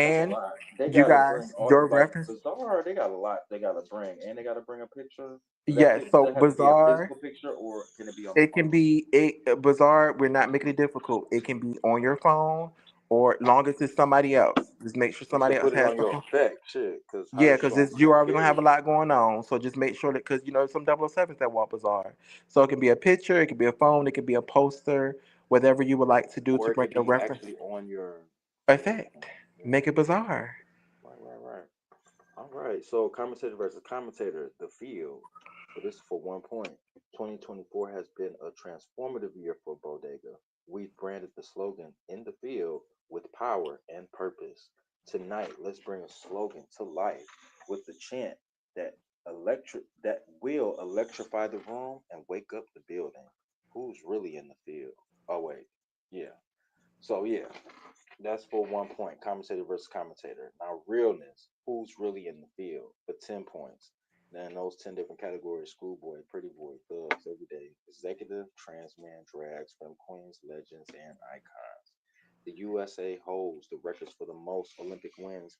that's a And lot. They you gotta bring guys, all your like reference. bizarre. They got a lot they gotta bring, and they gotta bring a picture. Yes. Does So that have to be a Bazaar. physical picture, or can it be on the It can phone? be Bazaar. We're not making it difficult. It can be on your phone, or long as it's somebody else. Just make sure You somebody could else put it has on the your phone. effect, shit. Cause how Yeah, you because showing it's my you already gonna have a skills? lot going on. So just make sure that because some 007s that walk Bazaar. So it can be a picture, it can be a phone, it can be a poster, whatever you would like to do Or to it bring could a be reference actually on your effect. thing. Yeah. Make it bizarre. Right. All right. So commentator versus commentator, the field. So this is for 1 point. 2024 has been a transformative year for Bodega. We've branded the slogan "In the Field with Power and Purpose." Tonight, let's bring a slogan to life with the chant that will electrify the room and wake up the building. Who's really in the field? Oh wait, yeah. So yeah, that's for 1 point. Commentator versus commentator. Now, realness. Who's really in the field for 10 points? Then those 10 different categories: schoolboy, pretty boy, thugs, everyday, executive, trans man, drags, femme queens, legends, and icons. The USA holds the records for the most Olympic wins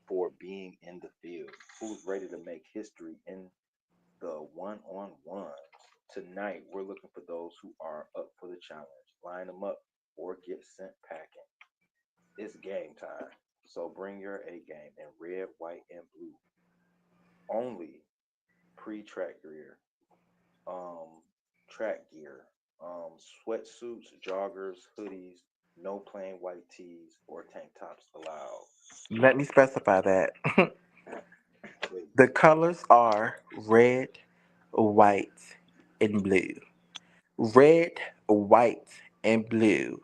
for being in the field. Who's ready to make history in the one on one? Tonight, we're looking for those who are up for the challenge. Line them up or get sent packing. It's game time. So bring your A game in red, white, and blue. Only pre-track gear, um, track gear, sweatsuits, joggers, hoodies, no plain white tees or tank tops allowed. Let me specify that. The Please colors are red, white, and blue. Red, white, and blue.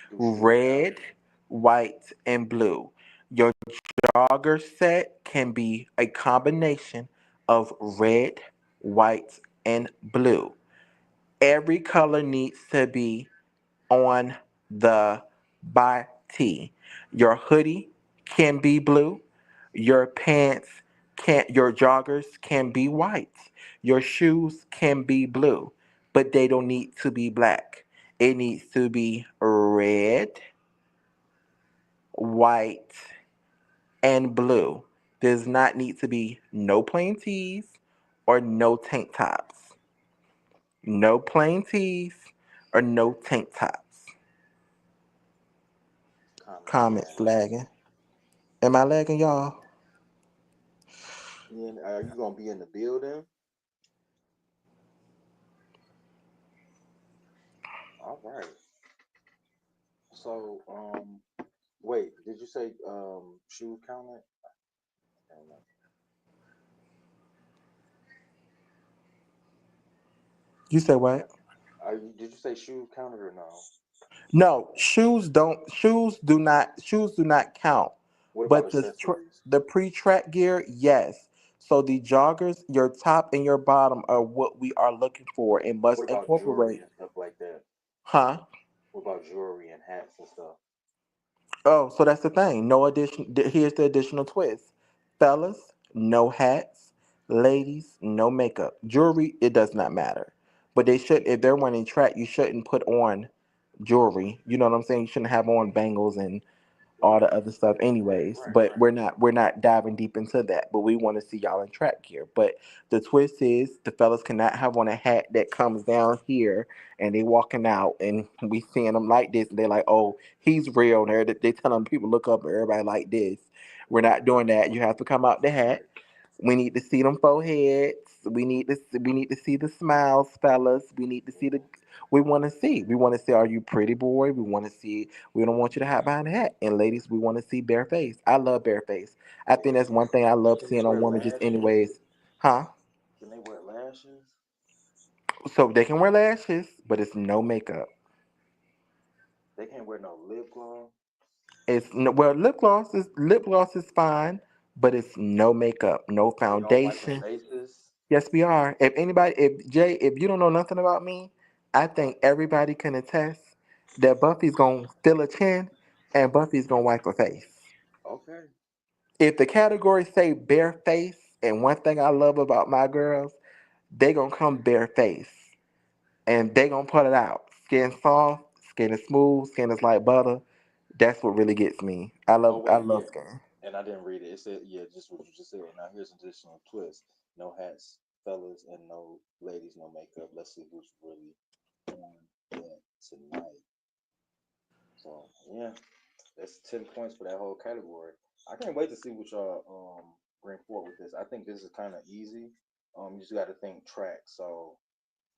do shoes count? Red, white, and blue. Your jogger set can be a combination of red, white, and blue. Every color needs to be on the body. Your hoodie can be blue. Your pants can your joggers can be white. Your shoes can be blue, but they don't need to be black. It needs to be red, white, and blue. Does not need to be no plain tees or no tank tops. No plain tees or no tank tops. Comments Comments lagging. lagging. Am I lagging, y'all? Then are you gonna be in the building? All right. So wait, did you say shoe counted? I don't know. You said what? Did you say shoe counted or no? No, shoes do not count. What about But accessories? the pre-track gear, yes. So the joggers, your top and your bottom are what we are looking for and What must about jewelry incorporate. and stuff like that? Huh? What about jewelry and hats and stuff? Oh, so that's the thing. No addition. Here's the additional twist. Fellas, no hats. Ladies, no makeup. Jewelry, it does not matter. But they should, if they're running track, you shouldn't put on jewelry. You know what I'm saying? You shouldn't have on bangles and all Right, the other stuff anyways, right, but right. we're not diving deep into that, but we want to see y'all in track gear. But the twist is the fellas cannot have on a hat that comes down here and they walking out and we seeing them like this and they're like, oh, he's real, and they telling people look up and everybody like this. We're not doing that. You have to come out the hat. We need to see them foreheads. We need to see the smiles, fellas. We need to see the. We want to see. We want to see. Are you pretty boy? We want to see. We don't want you to hide behind the hat. And ladies, we want to see bare face. I love bare face. I think that's one thing I love Can they seeing on wear women. Just lashes? anyways, huh? Can they wear lashes? So they can wear lashes, but it's no makeup. They can't wear no lip gloss. It's no, well, lip gloss is fine, but it's no makeup, no We all wiping foundation. faces. Yes, we are. If anybody, if Jay, if you don't know nothing about me, I think everybody can attest that Buffy's gonna fill a chin and Buffy's gonna wipe her face. Okay. If the categories say bare face, and one thing I love about my girls, they gonna come bare face and they gonna put it out. Skin soft, skin is smooth, skin is like butter. That's what really gets me. Oh I wait, love yeah. skin. And I didn't read it. It said, yeah, just what you just said. Now here's an additional twist. No hats, fellas, and no ladies, no makeup. Let's see who's really on that tonight. So yeah, that's 10 points for that whole category. I can't wait to see what y'all bring forward with this. I think this is kind of easy. You just got to think track. So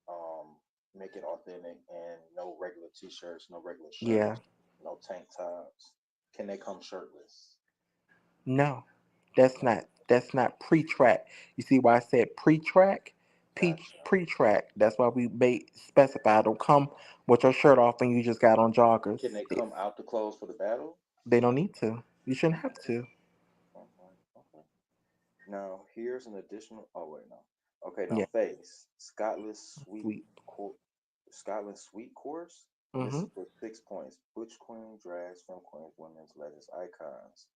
um, make it authentic and no regular t-shirts, no regular Yeah. shirts, no tank tops. Can they come shirtless? No, that's No. not pre-track. You see why I said pre-track? Gotcha. pre-track. That's why we made specify. Don't come with your shirt off and you just got on Can joggers. they come out the clothes for the battle? They don't need to. You shouldn't have to. Okay. Okay. Now here's an additional. Oh wait, no. Okay, now Yeah, face sweet. Scotland Sweet Course. This Mm-hmm. is for 6 points. Butch Queen, drags, femme queens, women's latest icons.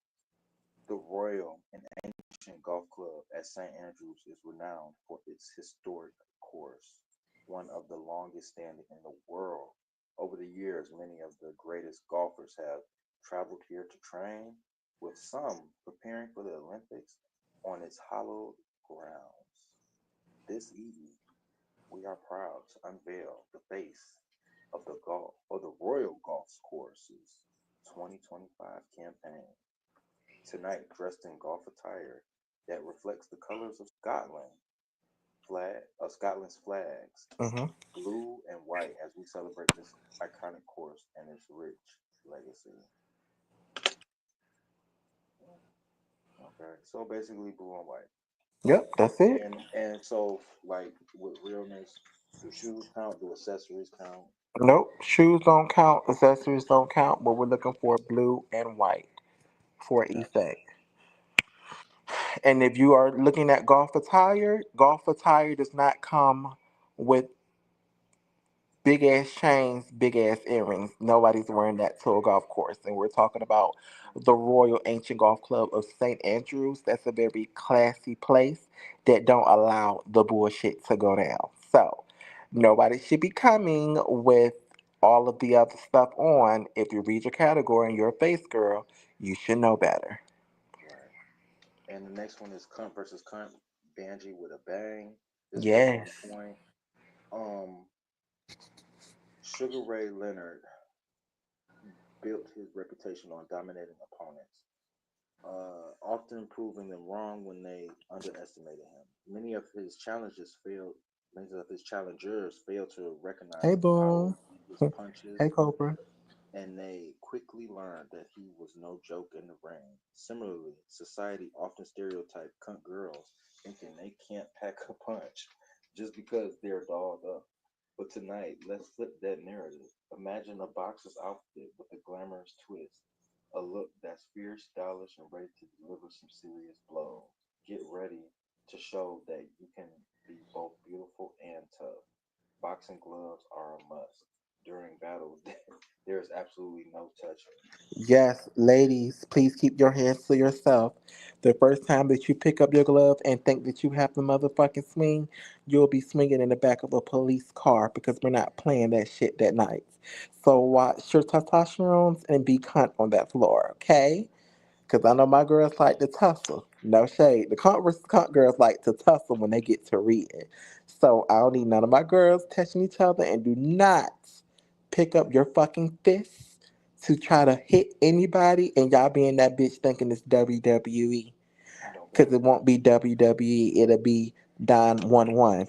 The Royal, an ancient golf club at St. Andrews, is renowned for its historic course, one of the longest standing in the world. Over the years, many of the greatest golfers have traveled here to train, with some preparing for the Olympics on its hallowed grounds. This evening, we are proud to unveil the face of the Royal Golf Courses 2025 campaign. Tonight, dressed in golf attire that reflects the colors of Scotland's flags, Mm-hmm. blue and white, as we celebrate this iconic course and its rich legacy. Okay, so basically blue and white, Yep, that's it. and so like with realness, do shoes count? Do accessories count? Nope. Shoes don't count. Accessories don't count. But we're looking for blue and white for Gotcha. effect. And if you are looking at golf attire does not come with big ass chains, big ass earrings. Nobody's wearing that to a golf course. And we're talking about the Royal Ancient Golf Club of St. Andrews. That's a very classy place that don't allow the bullshit to go down. So nobody should be coming with all of the other stuff on. If you read your category and you're a face girl, you should know better. Right. And the next one is Cunt versus Cunt, Banji with a bang. This was on Yes. point. Um, Sugar Ray Leonard built his reputation on dominating opponents, often proving them wrong when they underestimated him. Many of his challengers failed to recognize Hey, the power boom. in his punches, Hey, Cobra. and they quickly learned that he was no joke in the ring. Similarly, society often stereotyped cunt girls, thinking they can't pack a punch just because they're dolled up. But tonight, let's flip that narrative. Imagine a boxer's outfit with a glamorous twist, a look that's fierce, stylish, and ready to deliver some serious blows. Get ready to show that you can be both beautiful and tough. Boxing gloves are a must. During battles, there is absolutely no touching. Yes, ladies, please keep your hands to yourself. The first time that you pick up your glove and think that you have the motherfucking swing, you'll be swinging in the back of a police car because we're not playing that shit that night. So watch your testosterones and be cunt on that floor, okay? Because I know my girls like to tussle. No shade. The cunt girls like to tussle when they get to reading. So I don't need none of my girls touching each other, and do not pick up your fucking fists to try to hit anybody and y'all be in that bitch thinking it's WWE. Because Okay. it won't be WWE, it'll be Don 1 1.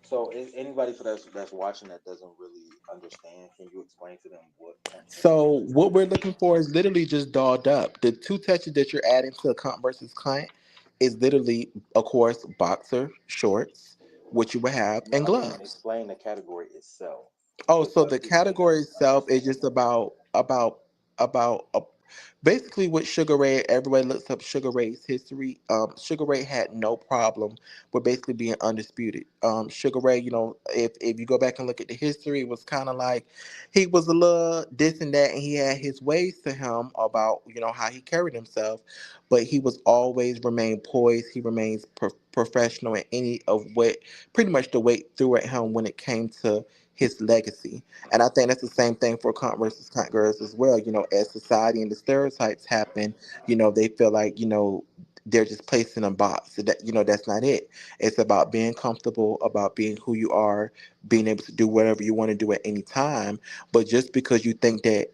So, anybody for that's watching that doesn't really understand, can you explain to them what cunt touching So is? what we're looking for is literally just dolled up. The two touches that you're adding to a comp versus client is literally, of course, boxer shorts, which you would have, No, and I mean gloves. explain the category itself. Oh, Because so the some people may not category itself is understand just that. about basically what Sugar Ray. Everybody looks up Sugar Ray's history. Sugar Ray had no problem with basically being undisputed. Sugar Ray, if you go back and look at the history, it was kind of like he was a little this and that, and he had his ways to him about how he carried himself, but he was always remained poised. He remains professional in any of what pretty much the weight threw at him when it came to his legacy. And I think that's the same thing for Kant versus Kant girls as well. As society and the stereotypes happen, they feel like, they're just placed in a box. So that that's not it. It's about being comfortable, about being who you are, being able to do whatever you want to do at any time. But just because you think that,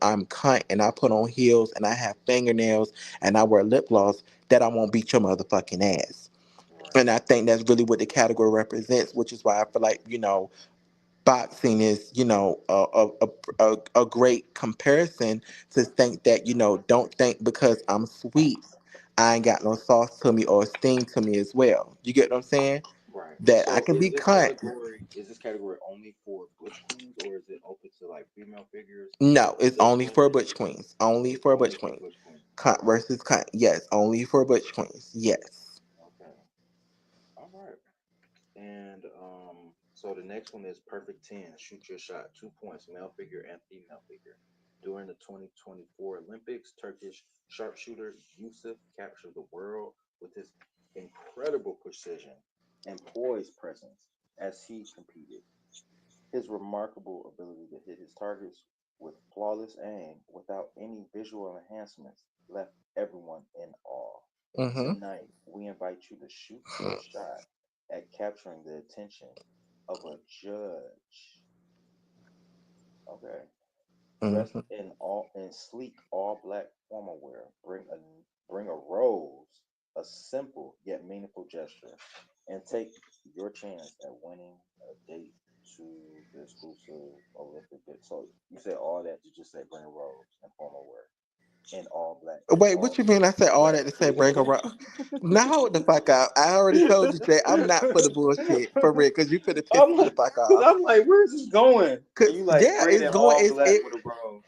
I'm cunt and I put on heels and I have fingernails and I wear lip gloss, that I won't beat your motherfucking ass. Right. And I think that's really what the category represents, which is why I feel like, boxing is, a great comparison to think that, don't think because I'm sweet, I ain't got no sauce to me or sting to me as well. You get what I'm saying? Right. that I So can be cunt. is this category only for butch queens or is it open to like female figures No, it's as only for well? butch queens. Only for Only butch for queens. butch queens. Cunt Okay. versus cunt. Yes, only for butch queens. Yes. Okay. All right. And so the next one is Perfect 10. Shoot your shot. 2 points, male figure and female figure. During the 2024 Olympics, Turkish sharpshooter Yusuf captured the world with his incredible precision and poised presence as he competed. His remarkable ability to hit his targets with flawless aim without any visual enhancements left everyone in awe. Mm-hmm. Tonight, we invite you to shoot your shot at capturing the attention of a judge. Okay. Dressed Mm-hmm. in sleek all black formal wear. Bring a rose, a simple yet meaningful gesture, and take your chance at winning a date to the exclusive Olympic bit. So you said all that to just say bring a rose and formal wear in Wait, all what you mean? I said all black. that to say bring a rock. Now hold the fuck up. I already told you, Jay. I'm not for the bullshit for real, cause you finna piss I'm me the like, fuck cause off. I'm like, where's this going? And Cause you like yeah, bring it's it going. all It's black it. with a rose.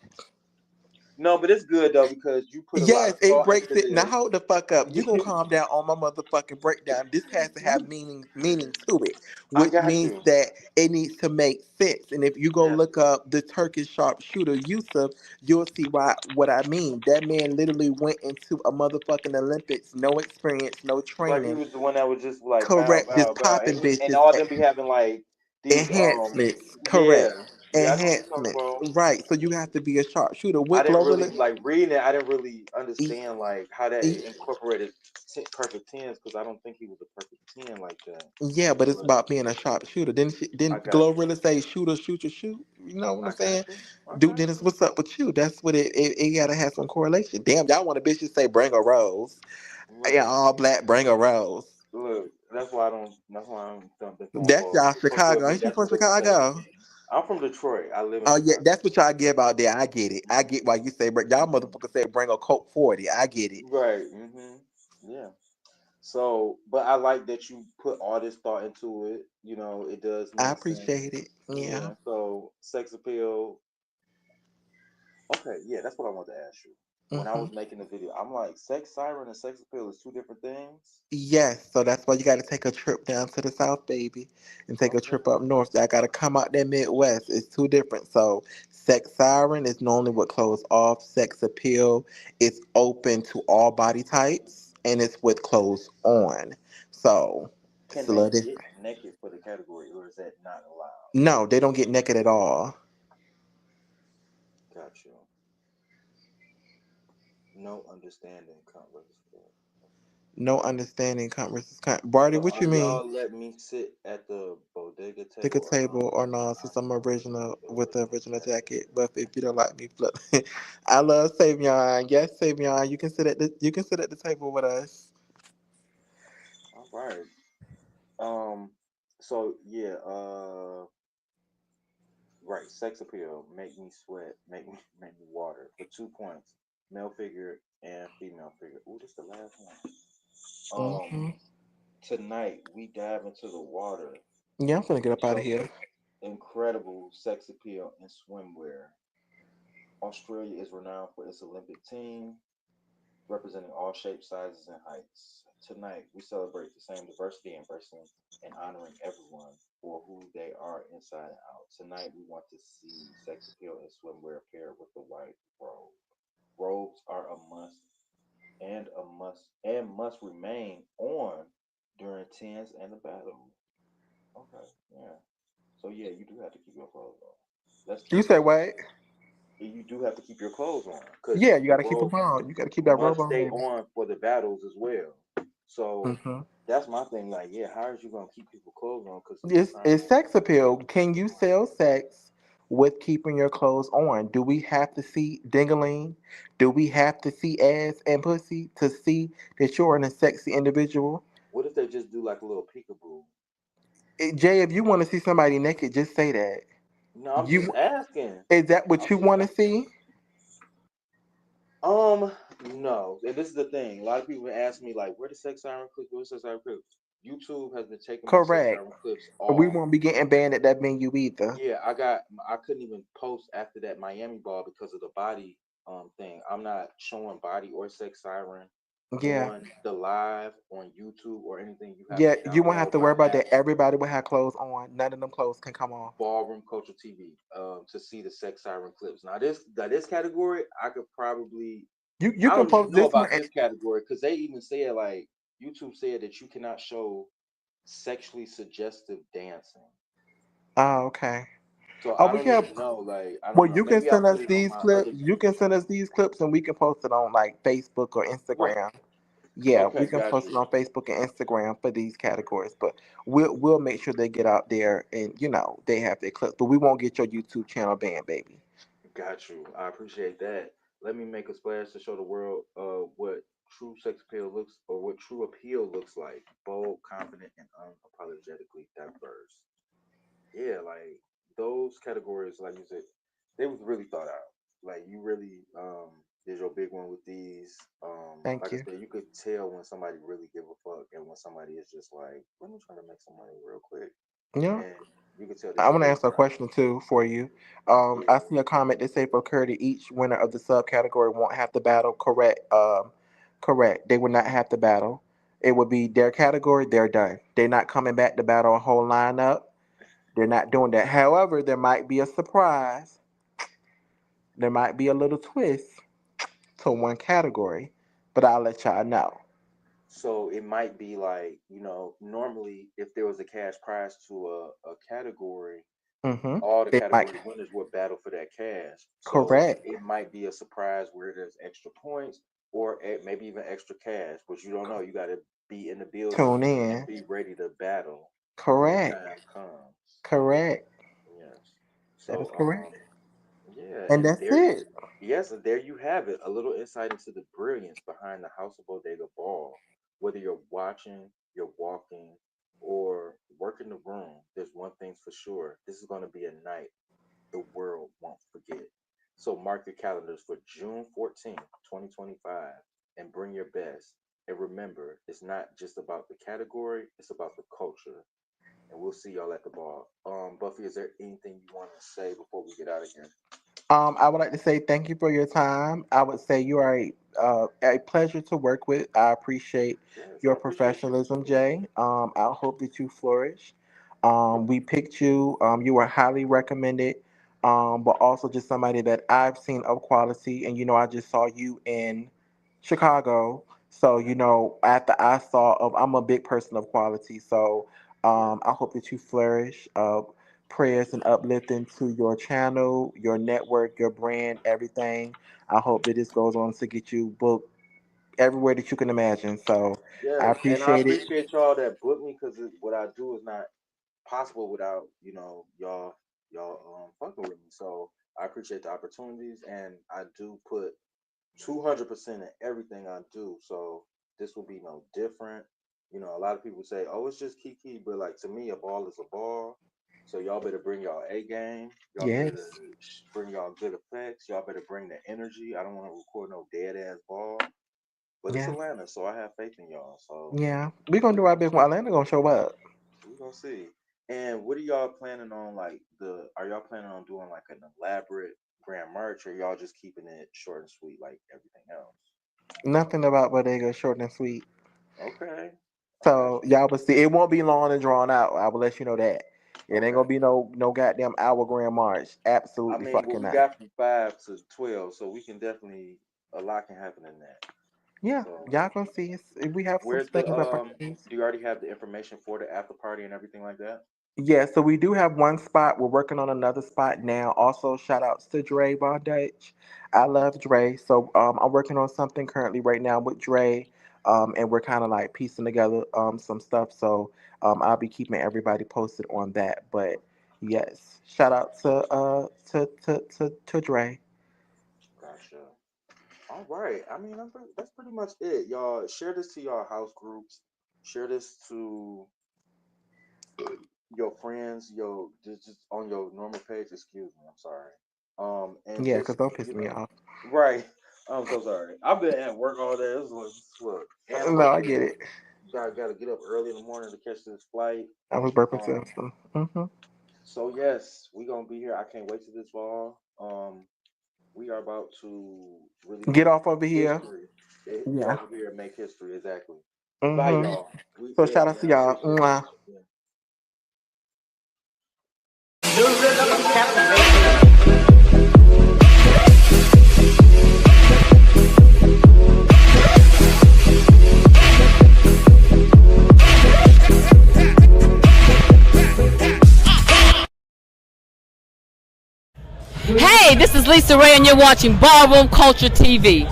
No, but it's good though because you put a lot Yes, of it thought breaks into it. Now this. hold the fuck up. You gonna calm down on my motherfucking breakdown. This has to have meaning to it, I which got means you. that it needs to make sense. And if you go Yes, look up the Turkish sharpshooter Yusuf, you'll see why what I mean. That man literally went into a motherfucking Olympics, no experience, no like he training. was the one that was just like bow, Correct, bow, just bow, popping and bitches. all them be having like these Enhancements, yeah, correct. yeah, I know what you're talking Enhancements, about. right. So you have to be a sharpshooter I with didn't really global. like reading it. I didn't really understand like how that incorporated perfect tens because I don't think he was a perfect 10 like that. Yeah, but it's But about being a sharpshooter. I Didn't got you. Glorilla say shooter, shoot your shoot? You know what I'm I got saying? you. I Dude, got Dennis, you. what's up with you? That's what it gotta have some correlation. Damn, y'all want a bitch to say bring a rose. Yeah, Right. all black, bring a rose. Look, that's why I don't. That's why I don't been throwing That's y'all for good. Chicago. But Ain't you that's from what they would say. Chicago? I'm from Detroit. I live in Oh yeah, Chicago. that's what y'all give out there. I get it. I get why you say y'all motherfuckers say bring a Coke 40. I get it. Right. Yeah. So, but I like that you put all this thought into it. You know, it does I make sense. appreciate it. Yeah. Yeah. So, sex appeal. Okay. Yeah, that's what I wanted to ask you. When I hmm was making the video, I'm like, sex siren and sex appeal is two different things. Yes, so that's why you got to take a trip down to the South, baby, and take a Okay. trip up north. I got to come out that Midwest. It's two different. So, sex siren is normally with clothes off. Sex appeal is open to all body types, and it's with clothes on. So, it's Can a they little get different. naked for the category, or is that not allowed? No, they don't get naked at all. Got you. No understanding converse. No understanding, converses. Barty, So what are you mean? y'all let me sit at the bodega Pick a table or no? table or no, I since I'm want to original the with the original original jacket. jacket. But if you don't like me, flip. I love Savion. Yes, Savion. You can sit at the table with us. All right. Um. So yeah. Right. Sex appeal. Make me sweat. Make me water. For 2 points. Male figure and female figure. Ooh, this is the last one. hmm Tonight we dive into the water Yeah, I'm gonna get up out of of here. incredible sex appeal and swimwear. Australia is renowned for its Olympic team, representing all shapes, sizes, and heights. Tonight, we celebrate the same diversity and embracing and honoring everyone for who they are inside and out. Tonight, we want to see sex appeal and swimwear paired with the white robe. Robes are a must remain on during tens and the battle. Okay, yeah. So yeah, you do have to keep your clothes on. You say what? You do have to keep your clothes on because Yeah, you the gotta keep robe them on. You gotta keep that robe must on, stay baby. on for the battles as well. So hmm that's my thing. Like, yeah, how is you gonna keep people clothes on? Because It's sometimes, sex appeal. Can you sell sex with keeping your clothes on? Do we have to see dingaling? Do we have to see ass and pussy to see that you're a sexy individual? what if they just do like a little peekaboo? Jay, if you want to see somebody naked, just say that. No, I'm just You asking. is that what I'm you just want to see? um no. And this is the thing. A lot of people ask me like, where the sex siren cook? Where's the sex siren cook? YouTube has been taking my sex Correct. siren clips We off. won't be getting banned at that venue either. Yeah, I couldn't even post after that Miami ball because of the body thing. I'm not showing body or sex siren Yeah. on the live on YouTube or anything. You have Yeah, to you won't have download to my worry about app, that. Everybody will have clothes on. None of them clothes can come off. Ballroom Culture TV, to see the sex siren clips. Now this category, I could probably You I can don't even post know this one. about this category because they even said like YouTube said that you cannot show sexually suggestive dancing. Oh, okay. So Oh, I we don't can. even know. Like I don't Well, know. you can Maybe I'll send put us it on these my clips. other You can channel. send us these clips, and we can post it on like Facebook or Right. Instagram. Yeah, we Okay, can got post it you. on Facebook and Instagram for these categories. But we'll make sure they get out there and they have their clips. But we won't get your YouTube channel banned, baby. Got you. I appreciate that. Let me make a splash to show the world what true sex appeal looks or what true appeal looks like. Bold, confident, and unapologetically diverse. Yeah, like those categories, like you said, they was really thought out. Like you really did your big one with these. Thank Like I you. said, you could tell when somebody really give a fuck and when somebody is just like, let me try to make some money real quick. Yeah. And you could tell I that you want to really answer a trying. question too for you. Yeah. I see a comment that say for Curdy, each winner of the subcategory won't have to battle. Correct. Correct. They would not have to battle. It would be their category. They're done. They're not coming back to battle a whole lineup. They're not doing that. However, there might be a surprise. There might be a little twist to one category, but I'll let y'all know. So it might be like, normally if there was a cash prize to a category, Mm-hmm. all the They might. category winners would battle for that cash. So Correct. it might be a surprise where there's extra points or maybe even extra cash, but you don't know. You got to be in the building Tune and in. be ready to battle when the Correct. time comes. Correct. Yes. That is So correct. yeah, And and that's it. yes, and there you have it. A little insight into the brilliance behind the House of Bodega Ball. Whether you're watching, you're walking, or working the room, there's one thing's for sure. This is going to be a night the world won't forget. So mark your calendars for June 14th, 2025, and bring your best. And remember, it's not just about the category, it's about the culture. And we'll see y'all at the ball. Buffy, is there anything you want to say before we get out of here? I would like to say thank you for your time. I would say you are a pleasure to work with. I appreciate Yes, I your appreciate you professionalism, too. Jay. I hope that you flourish. We picked you. You were highly recommended, but also just somebody that I've seen of quality. And I just saw you in Chicago. So after I saw of, I'm a big person of quality. So Yeah, I hope that you flourish. Prayers and uplifting to your channel, your network, your brand, everything. I hope that this goes on to get you booked everywhere that you can imagine. So I yes, and I appreciate it. appreciate y'all that book me because what I do is not possible without y'all fucking with me. So I appreciate the opportunities, and I do put 200% in everything I do. So this will be no different. A lot of people say, "Oh, it's just Kiki," but like to me, a ball is a ball. So y'all better bring y'all A game. Y'all better Yes. bring y'all good effects. Y'all better bring the energy. I don't want to record no dead ass ball. But it's Yeah. Atlanta, so I have faith in y'all. So Yeah. We're gonna do our big one. Atlanta gonna show up. we gonna see. And what are y'all planning on? Like are y'all planning on doing like an elaborate grand march, or y'all just keeping it short and sweet like everything else? Nothing about Bodega short and sweet. Okay, I got So y'all will see it won't be long and drawn out. I will let you know that. you. It ain't Okay. gonna be no goddamn hour grand march. I Absolutely mean, what fucking we not. got from 5 to 12, so we can definitely a lot can happen in that. Yeah, So y'all gonna see. We have some where's the special surprises. Do you already have the information for the after party and everything like that? Yeah, so we do have one spot. We're working on another spot now. Also, shout outs to Dre Bondage. I love Dre. So I'm working on something currently right now with Dre. And we're kind of like piecing together some stuff. So I'll be keeping everybody posted on that. But yes, shout out to Dre. Gotcha. All right. I mean, that's pretty much it. Y'all share this to your house groups. Share this to your friends, just on your normal page. Excuse me. I'm sorry. And Yeah, cause just don't piss me off. right. I'm so sorry. I've been at work all day. Look, and I'm No, about I to get it. Gotta get up early in the morning to catch this flight. I was burping Um, too. Mm-hmm. so yes, we gonna be here. I can't wait to this ball. We are about to really Get make off over here. history. Get Yeah. over here and make history. Exactly. Bye, Mm-hmm. y'all. So Yeah, shout out man, to I y'all. appreciate Mwah. it. Yeah. New rhythm captivating. Hey, this is Lisa Ray, and you're watching Ballroom Culture TV.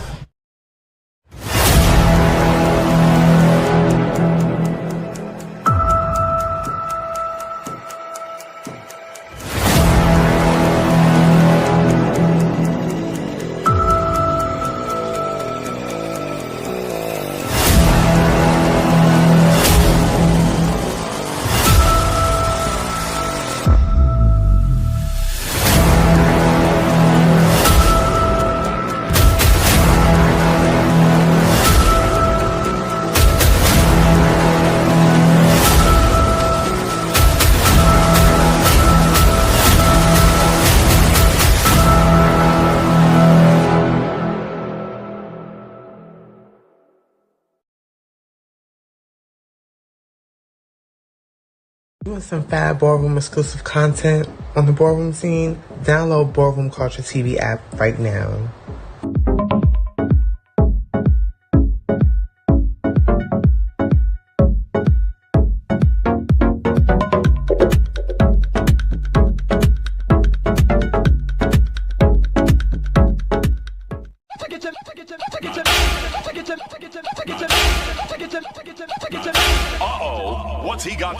You want some fab ballroom exclusive content on the ballroom scene? Download Ballroom Culture TV app right now. Uh-oh, what's he got?